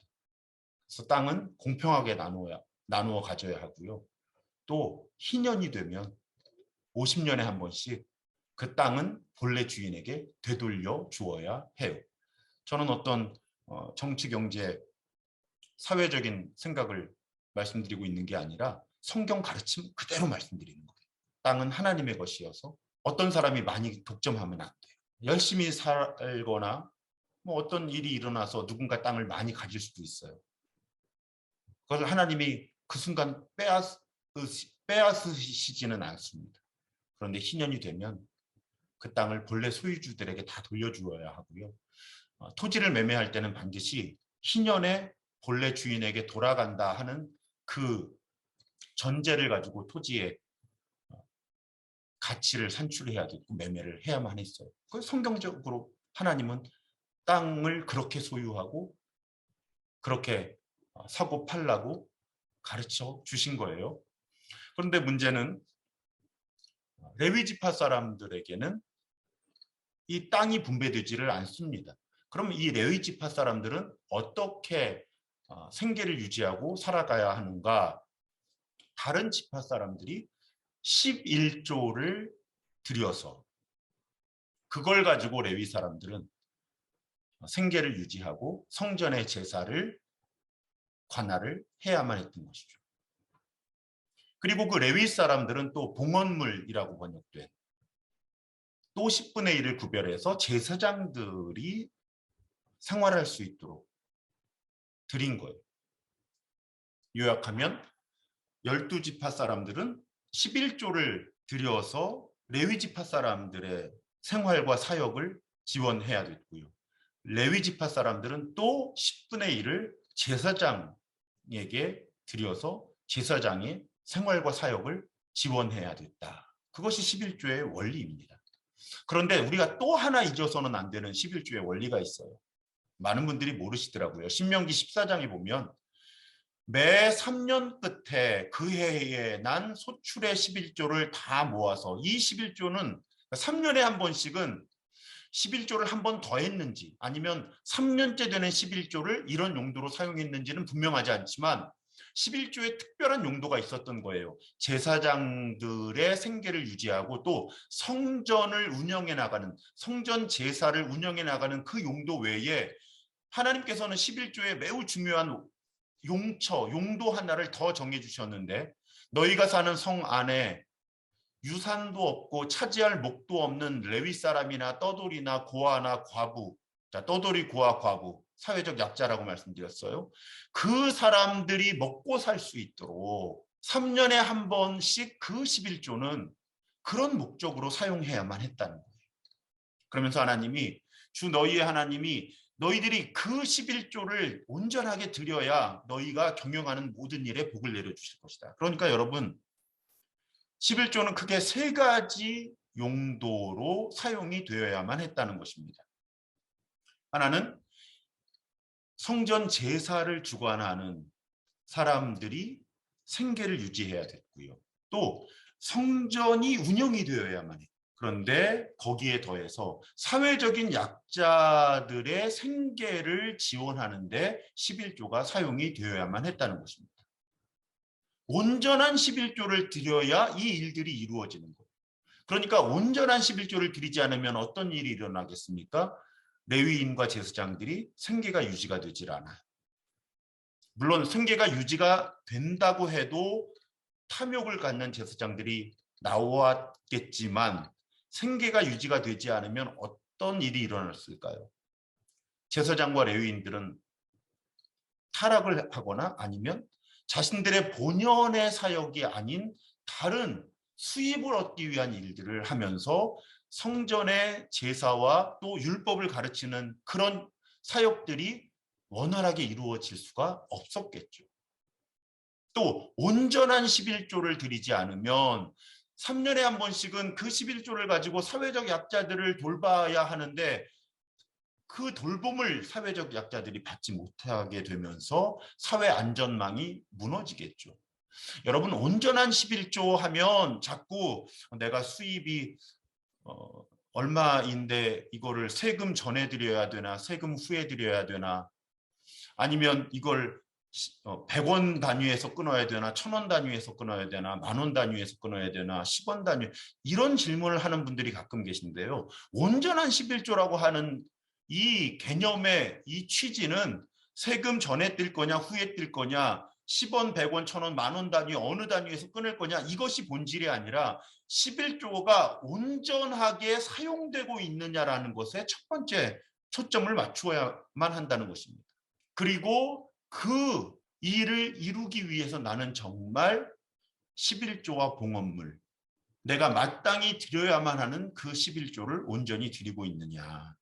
그래서 땅은 공평하게 나누어 가져야 하고요. 또 희년이 되면 50년에 한 번씩 그 땅은 본래 주인에게 되돌려 주어야 해요. 저는 어떤 정치, 경제, 사회적인 생각을 말씀드리고 있는 게 아니라 성경 가르침 그대로 말씀드리는 거예요. 땅은 하나님의 것이어서 어떤 사람이 많이 독점하면 안 돼요. 열심히 살거나 뭐 어떤 일이 일어나서 누군가 땅을 많이 가질 수도 있어요. 그걸 하나님이 그 순간 빼앗으시지는 않습니다. 그런데 희년이 되면 그 땅을 본래 소유주들에게 다 돌려주어야 하고요. 토지를 매매할 때는 반드시 희년에 본래 주인에게 돌아간다 하는 그 전제를 가지고 토지의 가치를 산출해야 되고 매매를 해야만 했어요. 그 성경적으로 하나님은 땅을 그렇게 소유하고 그렇게 사고 팔라고 가르쳐 주신 거예요. 그런데 문제는 레위 지파 사람들에게는 이 땅이 분배되지를 않습니다. 그럼 이 레위 지파 사람들은 어떻게 생계를 유지하고 살아가야 하는가? 다른 지파 사람들이 11조를 들여서 그걸 가지고 레위 사람들은 생계를 유지하고 성전의 제사를 관할을 해야만 했던 것이죠. 그리고 그 레위 사람들은 또 봉헌물이라고 번역된 또 10분의 1을 구별해서 제사장들이 생활할 수 있도록 드린 거예요. 요약하면 12지파 사람들은 11조를 들여서 레위지파 사람들의 생활과 사역을 지원해야 됐고요. 레위지파 사람들은 또 10분의 1을 제사장에게 들여서 제사장의 생활과 사역을 지원해야 됐다. 그것이 11조의 원리입니다. 그런데 우리가 또 하나 잊어서는 안 되는 11조의 원리가 있어요. 많은 분들이 모르시더라고요. 신명기 14장에 보면 매 3년 끝에 그 해에 난 소출의 11조를 다 모아서, 이 11조는 3년에 한 번씩은 11조를 한 번 더 했는지 아니면 3년째 되는 11조를 이런 용도로 사용했는지는 분명하지 않지만 11조에 특별한 용도가 있었던 거예요. 제사장들의 생계를 유지하고 또 성전을 운영해 나가는, 성전 제사를 운영해 나가는 그 용도 외에 하나님께서는 11조에 매우 중요한 용도 하나를 더 정해주셨는데, 너희가 사는 성 안에 유산도 없고 차지할 목도 없는 레위 사람이나 떠돌이나 고아나 과부, 자, 떠돌이, 고아, 과부, 사회적 약자라고 말씀드렸어요. 그 사람들이 먹고 살 수 있도록 3년에 한 번씩 그 11조는 그런 목적으로 사용해야만 했다는 거예요. 그러면서 하나님이, 주 너희의 하나님이 너희들이 그 11조를 온전하게 드려야 너희가 경영하는 모든 일에 복을 내려주실 것이다. 그러니까 여러분, 11조는 크게 세 가지 용도로 사용이 되어야만 했다는 것입니다. 하나는 성전 제사를 주관하는 사람들이 생계를 유지해야 됐고요. 또 성전이 운영이 되어야만 해요. 그런데 거기에 더해서 사회적인 약자들의 생계를 지원하는데 11조가 사용이 되어야만 했다는 것입니다. 온전한 11조를 드려야 이 일들이 이루어지는 거예요. 그러니까 온전한 11조를 드리지 않으면 어떤 일이 일어나겠습니까? 레위인과 제사장들이 생계가 유지가 되질 않아요. 물론 생계가 유지가 된다고 해도 탐욕을 갖는 제사장들이 나왔겠지만 생계가 유지가 되지 않으면 어떤 일이 일어났을까요? 제사장과 레위인들은 타락을 하거나 아니면 자신들의 본연의 사역이 아닌 다른 수입을 얻기 위한 일들을 하면서 성전의 제사와 또 율법을 가르치는 그런 사역들이 원활하게 이루어질 수가 없었겠죠. 또 온전한 11조를 드리지 않으면 3년에 한 번씩은 그 11조를 가지고 사회적 약자들을 돌봐야 하는데 그 돌봄을 사회적 약자들이 받지 못하게 되면서 사회 안전망이 무너지겠죠. 여러분 온전한 11조 하면 자꾸 내가 수입이 얼마인데 이거를 세금 전에 드려야 되나 세금 후에 드려야 되나 아니면 이걸 100원 단위에서 끊어야 되나 1000원 단위에서 끊어야 되나 만원 단위에서 끊어야 되나 10원 단위 이런 질문을 하는 분들이 가끔 계신데요. 온전한 11조라고 하는 이 개념의 이 취지는 세금 전에 뜰 거냐 후에 뜰 거냐 10원, 100원, 1000원, 만원 단위 어느 단위에서 끊을 거냐 이것이 본질이 아니라 11조가 온전하게 사용되고 있느냐라는 것에 첫 번째 초점을 맞추어야만 한다는 것입니다. 그리고 그 일을 이루기 위해서 나는 정말 11조와 봉헌물, 내가 마땅히 드려야만 하는 그 11조를 온전히 드리고 있느냐.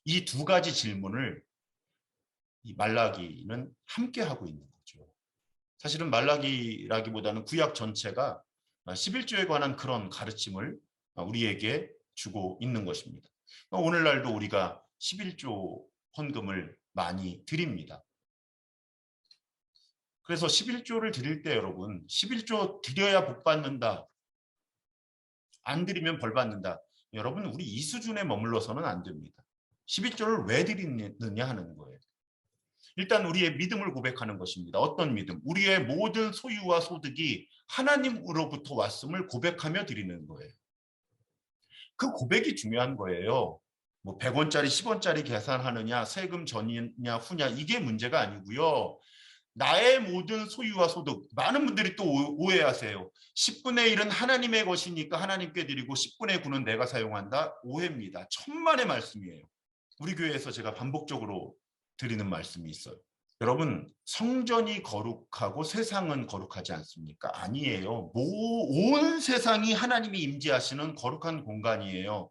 이 두 가지 질문을 이 말라기는 함께 하고 있는 거죠. 사실은 말라기라기보다는 구약 전체가 11조에 관한 그런 가르침을 우리에게 주고 있는 것입니다. 오늘날도 우리가 11조 헌금을 많이 드립니다. 그래서 11조를 드릴 때 여러분 11조 드려야 복 받는다. 안 드리면 벌 받는다. 여러분 우리 이 수준에 머물러서는 안 됩니다. 11조를 왜 드리느냐 하는 거예요. 일단 우리의 믿음을 고백하는 것입니다. 어떤 믿음? 우리의 모든 소유와 소득이 하나님으로부터 왔음을 고백하며 드리는 거예요. 그 고백이 중요한 거예요. 뭐 100원짜리 10원짜리 계산하느냐 세금 전이냐 후냐 이게 문제가 아니고요. 나의 모든 소유와 소득 많은 분들이 또 오해하세요. 10분의 1은 하나님의 것이니까 하나님께 드리고 10분의 9는 내가 사용한다. 오해입니다. 천만의 말씀이에요. 우리 교회에서 제가 반복적으로 드리는 말씀이 있어요. 여러분 성전이 거룩하고 세상은 거룩하지 않습니까? 아니에요. 온 세상이 하나님이 임재하시는 거룩한 공간이에요.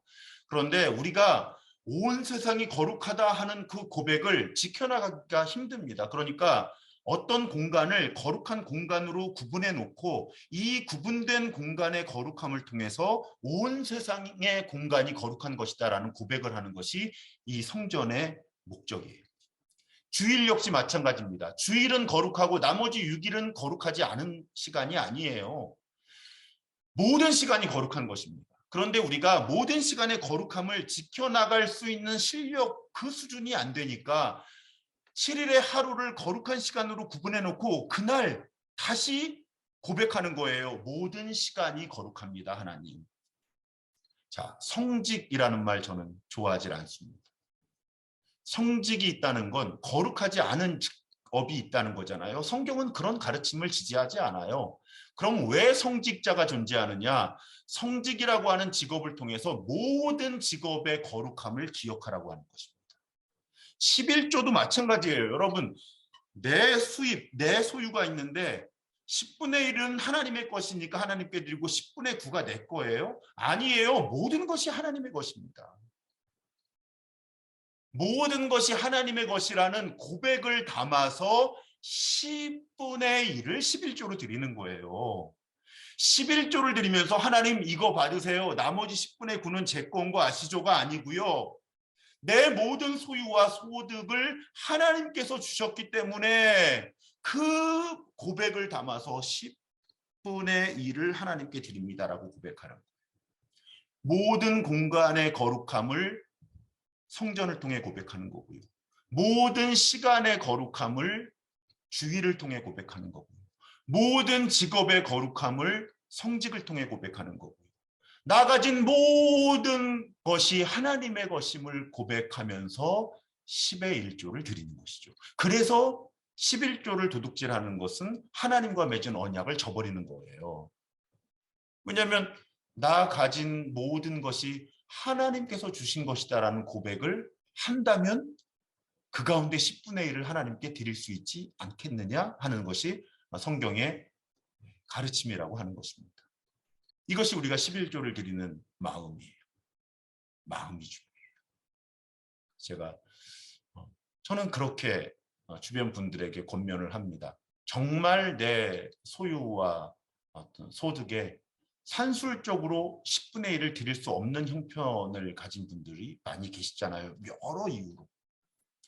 그런데 우리가 온 세상이 거룩하다 하는 그 고백을 지켜나가기가 힘듭니다. 그러니까 어떤 공간을 거룩한 공간으로 구분해 놓고 이 구분된 공간의 거룩함을 통해서 온 세상의 공간이 거룩한 것이다라는 고백을 하는 것이 이 성전의 목적이에요. 주일 역시 마찬가지입니다. 주일은 거룩하고 나머지 6일은 거룩하지 않은 시간이 아니에요. 모든 시간이 거룩한 것입니다. 그런데 우리가 모든 시간의 거룩함을 지켜나갈 수 있는 실력 그 수준이 안 되니까 7일의 하루를 거룩한 시간으로 구분해 놓고 그날 다시 고백하는 거예요. 모든 시간이 거룩합니다. 하나님. 자, 성직이라는 말 저는 좋아하지 않습니다. 성직이 있다는 건 거룩하지 않은 직업이 있다는 거잖아요. 성경은 그런 가르침을 지지하지 않아요. 그럼 왜 성직자가 존재하느냐? 성직이라고 하는 직업을 통해서 모든 직업의 거룩함을 기억하라고 하는 것입니다. 11조도 마찬가지예요. 여러분, 내 수입, 내 소유가 있는데 10분의 1은 하나님의 것이니까 하나님께 드리고 10분의 9가 내 거예요? 아니에요. 모든 것이 하나님의 것입니다. 모든 것이 하나님의 것이라는 고백을 담아서 10분의 1을 11조로 드리는 거예요. 11조를 드리면서 하나님 이거 받으세요. 나머지 10분의 9는 제 거인 거 아시죠가 아니고요. 내 모든 소유와 소득을 하나님께서 주셨기 때문에 그 고백을 담아서 10분의 1을 하나님께 드립니다라고 고백하는 거예요. 모든 공간의 거룩함을 성전을 통해 고백하는 거고요. 모든 시간의 거룩함을 주의를 통해 고백하는 거고요. 모든 직업의 거룩함을 성직을 통해 고백하는 거고요. 나 가진 모든 것이 하나님의 것임을 고백하면서 10의 1조를 드리는 것이죠. 그래서 11조를 도둑질하는 것은 하나님과 맺은 언약을 저버리는 거예요. 왜냐하면 나 가진 모든 것이 하나님께서 주신 것이다라는 고백을 한다면 그 가운데 10분의 1을 하나님께 드릴 수 있지 않겠느냐 하는 것이 성경의 가르침이라고 하는 것입니다. 이것이 우리가 11조를 드리는 마음이에요. 마음이 중요해요. 저는 그렇게 주변 분들에게 권면을 합니다. 정말 내 소유와 어떤 소득에 산술적으로 10분의 1을 드릴 수 없는 형편을 가진 분들이 많이 계시잖아요. 여러 이유로.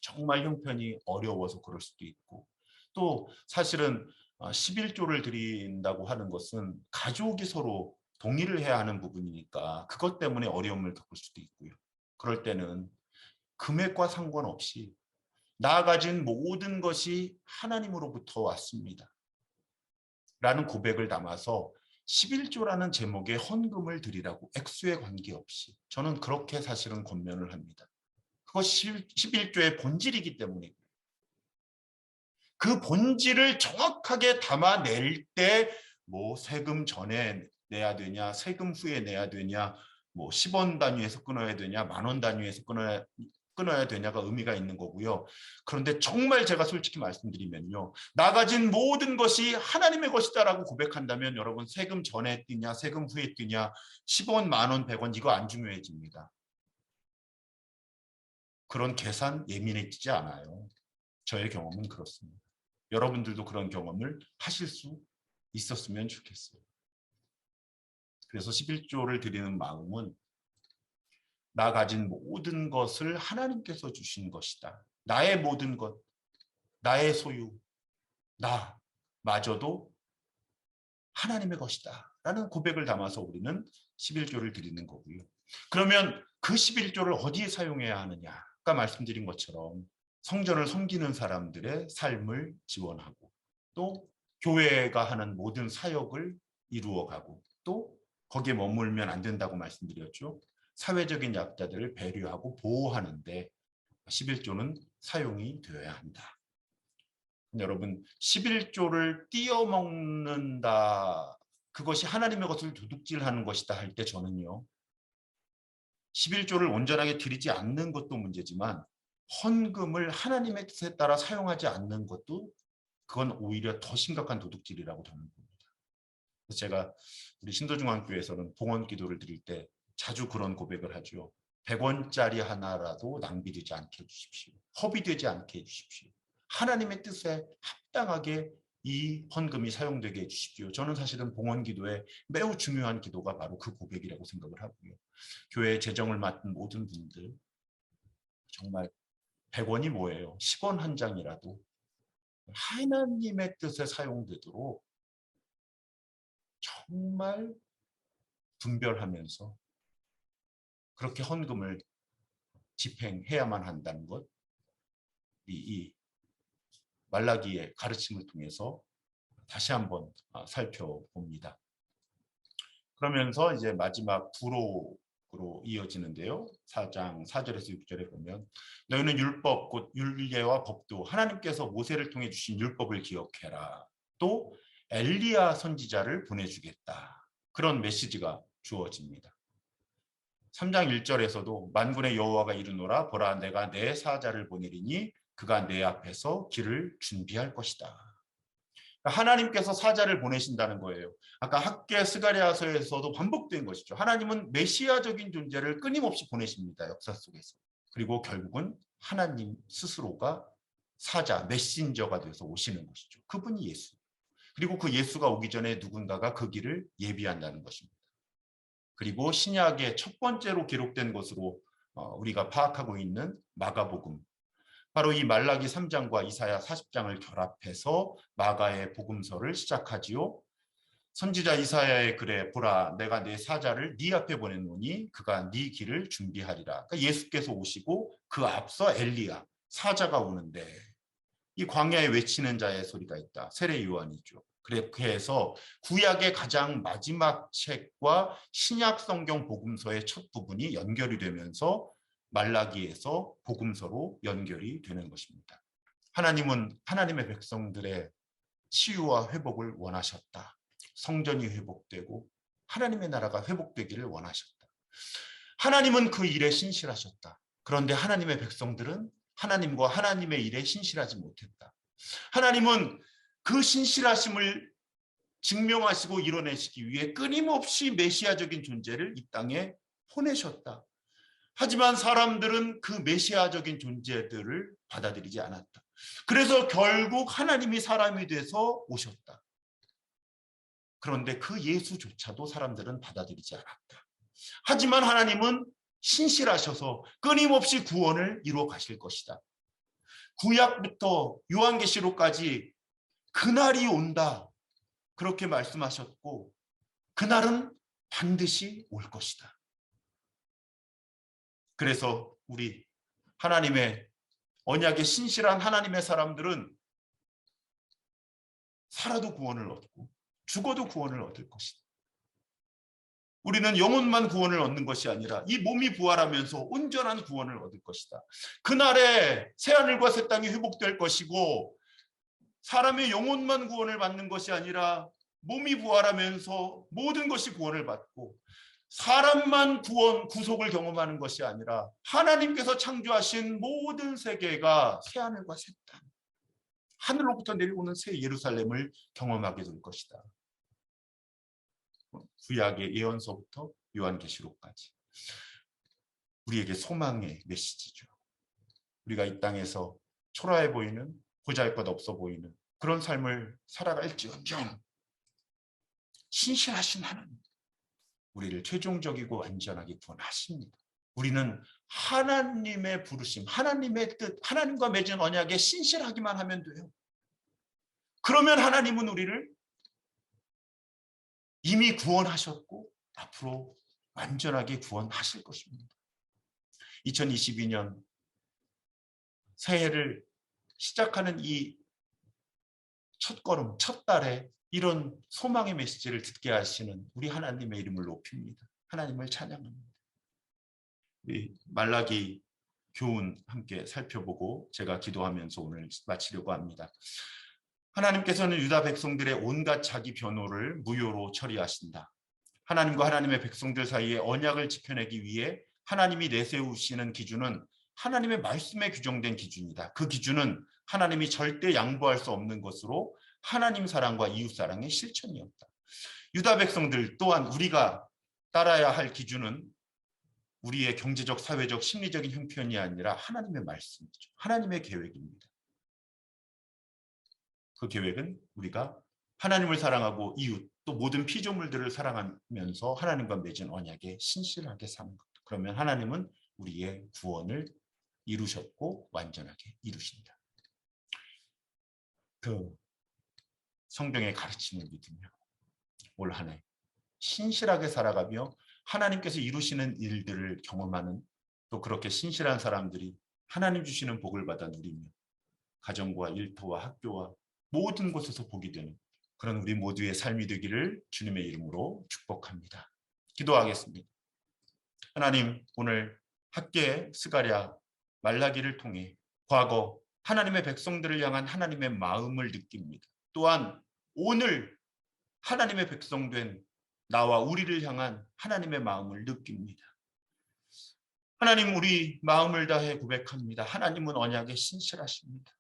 정말 형편이 어려워서 그럴 수도 있고, 또 사실은 11조를 드린다고 하는 것은 가족이 서로 동의를 해야 하는 부분이니까 그것 때문에 어려움을 겪을 수도 있고요. 그럴 때는 금액과 상관없이 나 가진 모든 것이 하나님으로부터 왔습니다 라는 고백을 담아서 11조라는 제목의 헌금을 드리라고, 액수에 관계없이 저는 그렇게 사실은 권면을 합니다. 그것이 11조의 본질이기 때문에 그 본질을 정확하게 담아낼 때 뭐 세금 전에 내야 되냐, 세금 후에 내야 되냐, 뭐 10원 단위에서 끊어야 되냐, 만원 단위에서 끊어야 되냐가 의미가 있는 거고요. 그런데 정말 제가 솔직히 말씀드리면요, 나 가진 모든 것이 하나님의 것이다라고 고백한다면 여러분, 세금 전에 뛰냐 세금 후에 뛰냐, 10원, 만원, 100원 이거 안 중요해집니다. 그런 계산 예민해지지 않아요. 저의 경험은 그렇습니다. 여러분들도 그런 경험을 하실 수 있었으면 좋겠어요. 그래서 11조를 드리는 마음은 나 가진 모든 것을 하나님께서 주신 것이다. 나의 모든 것, 나의 소유, 나마저도 하나님의 것이다 라는 고백을 담아서 우리는 11조를 드리는 거고요. 그러면 그 11조를 어디에 사용해야 하느냐? 아까 말씀드린 것처럼 성전을 섬기는 사람들의 삶을 지원하고, 또 교회가 하는 모든 사역을 이루어가고, 또 거기에 머물면 안 된다고 말씀드렸죠. 사회적인 약자들을 배려하고 보호하는데 11조는 사용이 되어야 한다. 여러분, 11조를 띄어먹는다, 그것이 하나님의 것을 도둑질하는 것이다 할 때 저는요, 11조를 온전하게 드리지 않는 것도 문제지만 헌금을 하나님의 뜻에 따라 사용하지 않는 것도, 그건 오히려 더 심각한 도둑질이라고 저는 봅니다. 그래서 제가 우리 신도중앙교회에서는 봉헌 기도를 드릴 때 자주 그런 고백을 하죠. 100원짜리 하나라도 낭비되지 않게 해주십시오. 허비되지 않게 해주십시오. 하나님의 뜻에 합당하게 이 헌금이 사용되게 해주십시오. 저는 사실은 봉헌 기도에 매우 중요한 기도가 바로 그 고백이라고 생각을 하고요. 교회 재정을 맡은 모든 분들, 정말 100원이 뭐예요? 10원 한 장이라도 하나님의 뜻에 사용되도록 정말 분별하면서 그렇게 헌금을 집행해야만 한다는 것, 이 말라기의 가르침을 통해서 다시 한번 살펴봅니다. 그러면서 이제 마지막 부록으로 이어지는데요. 4장 4절에서 6절에 보면, 너희는 율법 곧 율례와 법도 하나님께서 모세를 통해 주신 율법을 기억해라. 또 엘리야 선지자를 보내주겠다. 그런 메시지가 주어집니다. 3장 1절에서도 만군의 여호와가 이르노라, 보라 내가 내 사자를 보내리니 그가 내 앞에서 길을 준비할 것이다. 하나님께서 사자를 보내신다는 거예요. 아까 학개 스가랴서에서도 반복된 것이죠. 하나님은 메시아적인 존재를 끊임없이 보내십니다. 역사 속에서. 그리고 결국은 하나님 스스로가 사자, 메신저가 되어서 오시는 것이죠. 그분이 예수. 그리고 그 예수가 오기 전에 누군가가 그 길을 예비한다는 것입니다. 그리고 신약의 첫 번째로 기록된 것으로 우리가 파악하고 있는 마가복음, 바로 이 말라기 3장과 이사야 40장을 결합해서 마가의 복음서를 시작하지요. 선지자 이사야의 글에 보라 내가 내 사자를 네 앞에 보냈노니 그가 네 길을 준비하리라. 그러니까 예수께서 오시고 그 앞서 엘리야 사자가 오는데 이 광야에 외치는 자의 소리가 있다. 세례 요한이죠. 그렇게 해서 구약의 가장 마지막 책과 신약 성경 복음서의 첫 부분이 연결이 되면서 말라기에서 복음서로 연결이 되는 것입니다. 하나님은 하나님의 백성들의 치유와 회복을 원하셨다. 성전이 회복되고 하나님의 나라가 회복되기를 원하셨다. 하나님은 그 일에 신실하셨다. 그런데 하나님의 백성들은 하나님과 하나님의 일에 신실하지 못했다. 하나님은 그 신실하심을 증명하시고 이뤄내시기 위해 끊임없이 메시아적인 존재를 이 땅에 보내셨다. 하지만 사람들은 그 메시아적인 존재들을 받아들이지 않았다. 그래서 결국 하나님이 사람이 돼서 오셨다. 그런데 그 예수조차도 사람들은 받아들이지 않았다. 하지만 하나님은 신실하셔서 끊임없이 구원을 이루어 가실 것이다. 구약부터 요한계시록까지 그날이 온다. 그렇게 말씀하셨고 그날은 반드시 올 것이다. 그래서 우리 하나님의 언약에 신실한 하나님의 사람들은 살아도 구원을 얻고 죽어도 구원을 얻을 것이다. 우리는 영혼만 구원을 얻는 것이 아니라 이 몸이 부활하면서 온전한 구원을 얻을 것이다. 그날에 새하늘과 새 땅이 회복될 것이고 사람의 영혼만 구원을 받는 것이 아니라 몸이 부활하면서 모든 것이 구원을 받고 사람만 구속을 경험하는 것이 아니라 하나님께서 창조하신 모든 세계가 새하늘과 새 땅, 하늘로부터 내려오는 새 예루살렘을 경험하게 될 것이다. 구약의 예언서부터 요한계시록까지 우리에게 소망의 메시지죠. 우리가 이 땅에서 초라해 보이는 보잘것없어 보이는 그런 삶을 살아갈지언정 신실하신 하나님 우리를 최종적이고 완전하게 구원하십니다. 우리는 하나님의 부르심, 하나님의 뜻, 하나님과 맺은 언약에 신실하기만 하면 돼요. 그러면 하나님은 우리를 이미 구원하셨고 앞으로 완전하게 구원하실 것입니다. 2022년 새해를 시작하는 이 첫걸음, 첫 달에 이런 소망의 메시지를 듣게 하시는 우리 하나님의 이름을 높입니다. 하나님을 찬양합니다. 우리 말라기 교훈 함께 살펴보고 제가 기도하면서 오늘 마치려고 합니다. 하나님께서는 유다 백성들의 온갖 자기 변호를 무효로 처리하신다. 하나님과 하나님의 백성들 사이에 언약을 지켜내기 위해 하나님이 내세우시는 기준은 하나님의 말씀에 규정된 기준이다. 그 기준은 하나님이 절대 양보할 수 없는 것으로 하나님 사랑과 이웃 사랑의 실천이었다. 유다 백성들 또한 우리가 따라야 할 기준은 우리의 경제적, 사회적, 심리적인 형편이 아니라 하나님의 말씀이죠. 하나님의 계획입니다. 그 계획은 우리가 하나님을 사랑하고 이웃 또 모든 피조물들을 사랑하면서 하나님과 맺은 언약에 신실하게 사는 것. 그러면 하나님은 우리의 구원을 이루셨고 완전하게 이루신다. 그 성경의 가르침을 믿으며 올 한 해 신실하게 살아가며 하나님께서 이루시는 일들을 경험하는 또 그렇게 신실한 사람들이 하나님 주시는 복을 받아 누리며 가정과 일터와 학교와 모든 곳에서 복이 되는 그런 우리 모두의 삶이 되기를 주님의 이름으로 축복합니다. 기도하겠습니다. 하나님 오늘 학계 스가랴 말라기를 통해 과거 하나님의 백성들을 향한 하나님의 마음을 느낍니다. 또한 오늘 하나님의 백성된 나와 우리를 향한 하나님의 마음을 느낍니다. 하나님 우리 마음을 다해 고백합니다. 하나님은 언약에 신실하십니다.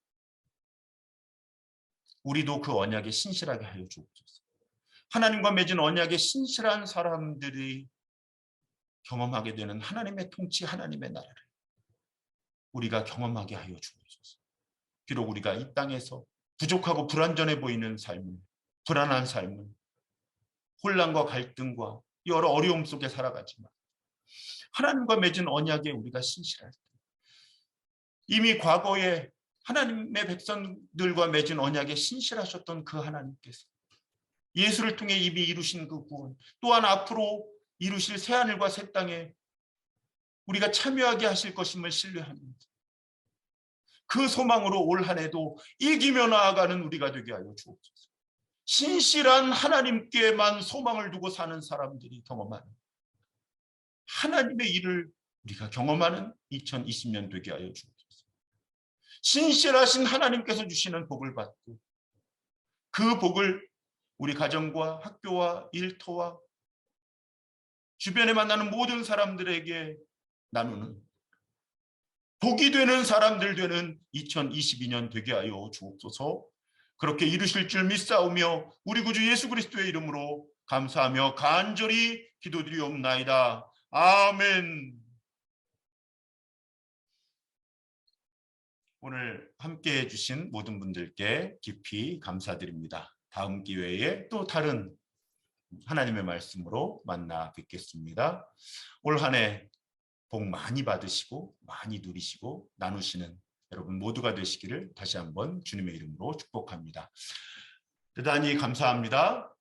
우리도 그 언약에 신실하게 하여 주옵소서. 하나님과 맺은 언약에 신실한 사람들이 경험하게 되는 하나님의 통치, 하나님의 나라를 우리가 경험하게 하여 주옵소서. 비록 우리가 이 땅에서 부족하고 불완전해 보이는 삶을, 불안한 삶을, 혼란과 갈등과 여러 어려움 속에 살아가지만 하나님과 맺은 언약에 우리가 신실할 때 이미 과거에 하나님의 백성들과 맺은 언약에 신실하셨던 그 하나님께서 예수를 통해 이미 이루신 그 구원, 또한 앞으로 이루실 새하늘과 새 땅에 우리가 참여하게 하실 것임을 신뢰합니다. 그 소망으로 올 한 해도 이기며 나아가는 우리가 되게 하여 주옵소서. 신실한 하나님께만 소망을 두고 사는 사람들이 경험하는 하나님의 일을 우리가 경험하는 2020년 되게 하여 주옵소서. 신실하신 하나님께서 주시는 복을 받고 그 복을 우리 가정과 학교와 일터와 주변에 만나는 모든 사람들에게 나누는 복이 되는 사람들 되는 2022년 되게 하여 주옵소서. 그렇게 이루실 줄 믿사오며 우리 구주 예수 그리스도의 이름으로 감사하며 간절히 기도드리옵나이다. 아멘. 오늘 함께해 주신 모든 분들께 깊이 감사드립니다. 다음 기회에 또 다른 하나님의 말씀으로 만나 뵙겠습니다. 올 한 해 복 많이 받으시고 많이 누리시고 나누시는 여러분 모두가 되시기를 다시 한번 주님의 이름으로 축복합니다. 대단히 감사합니다.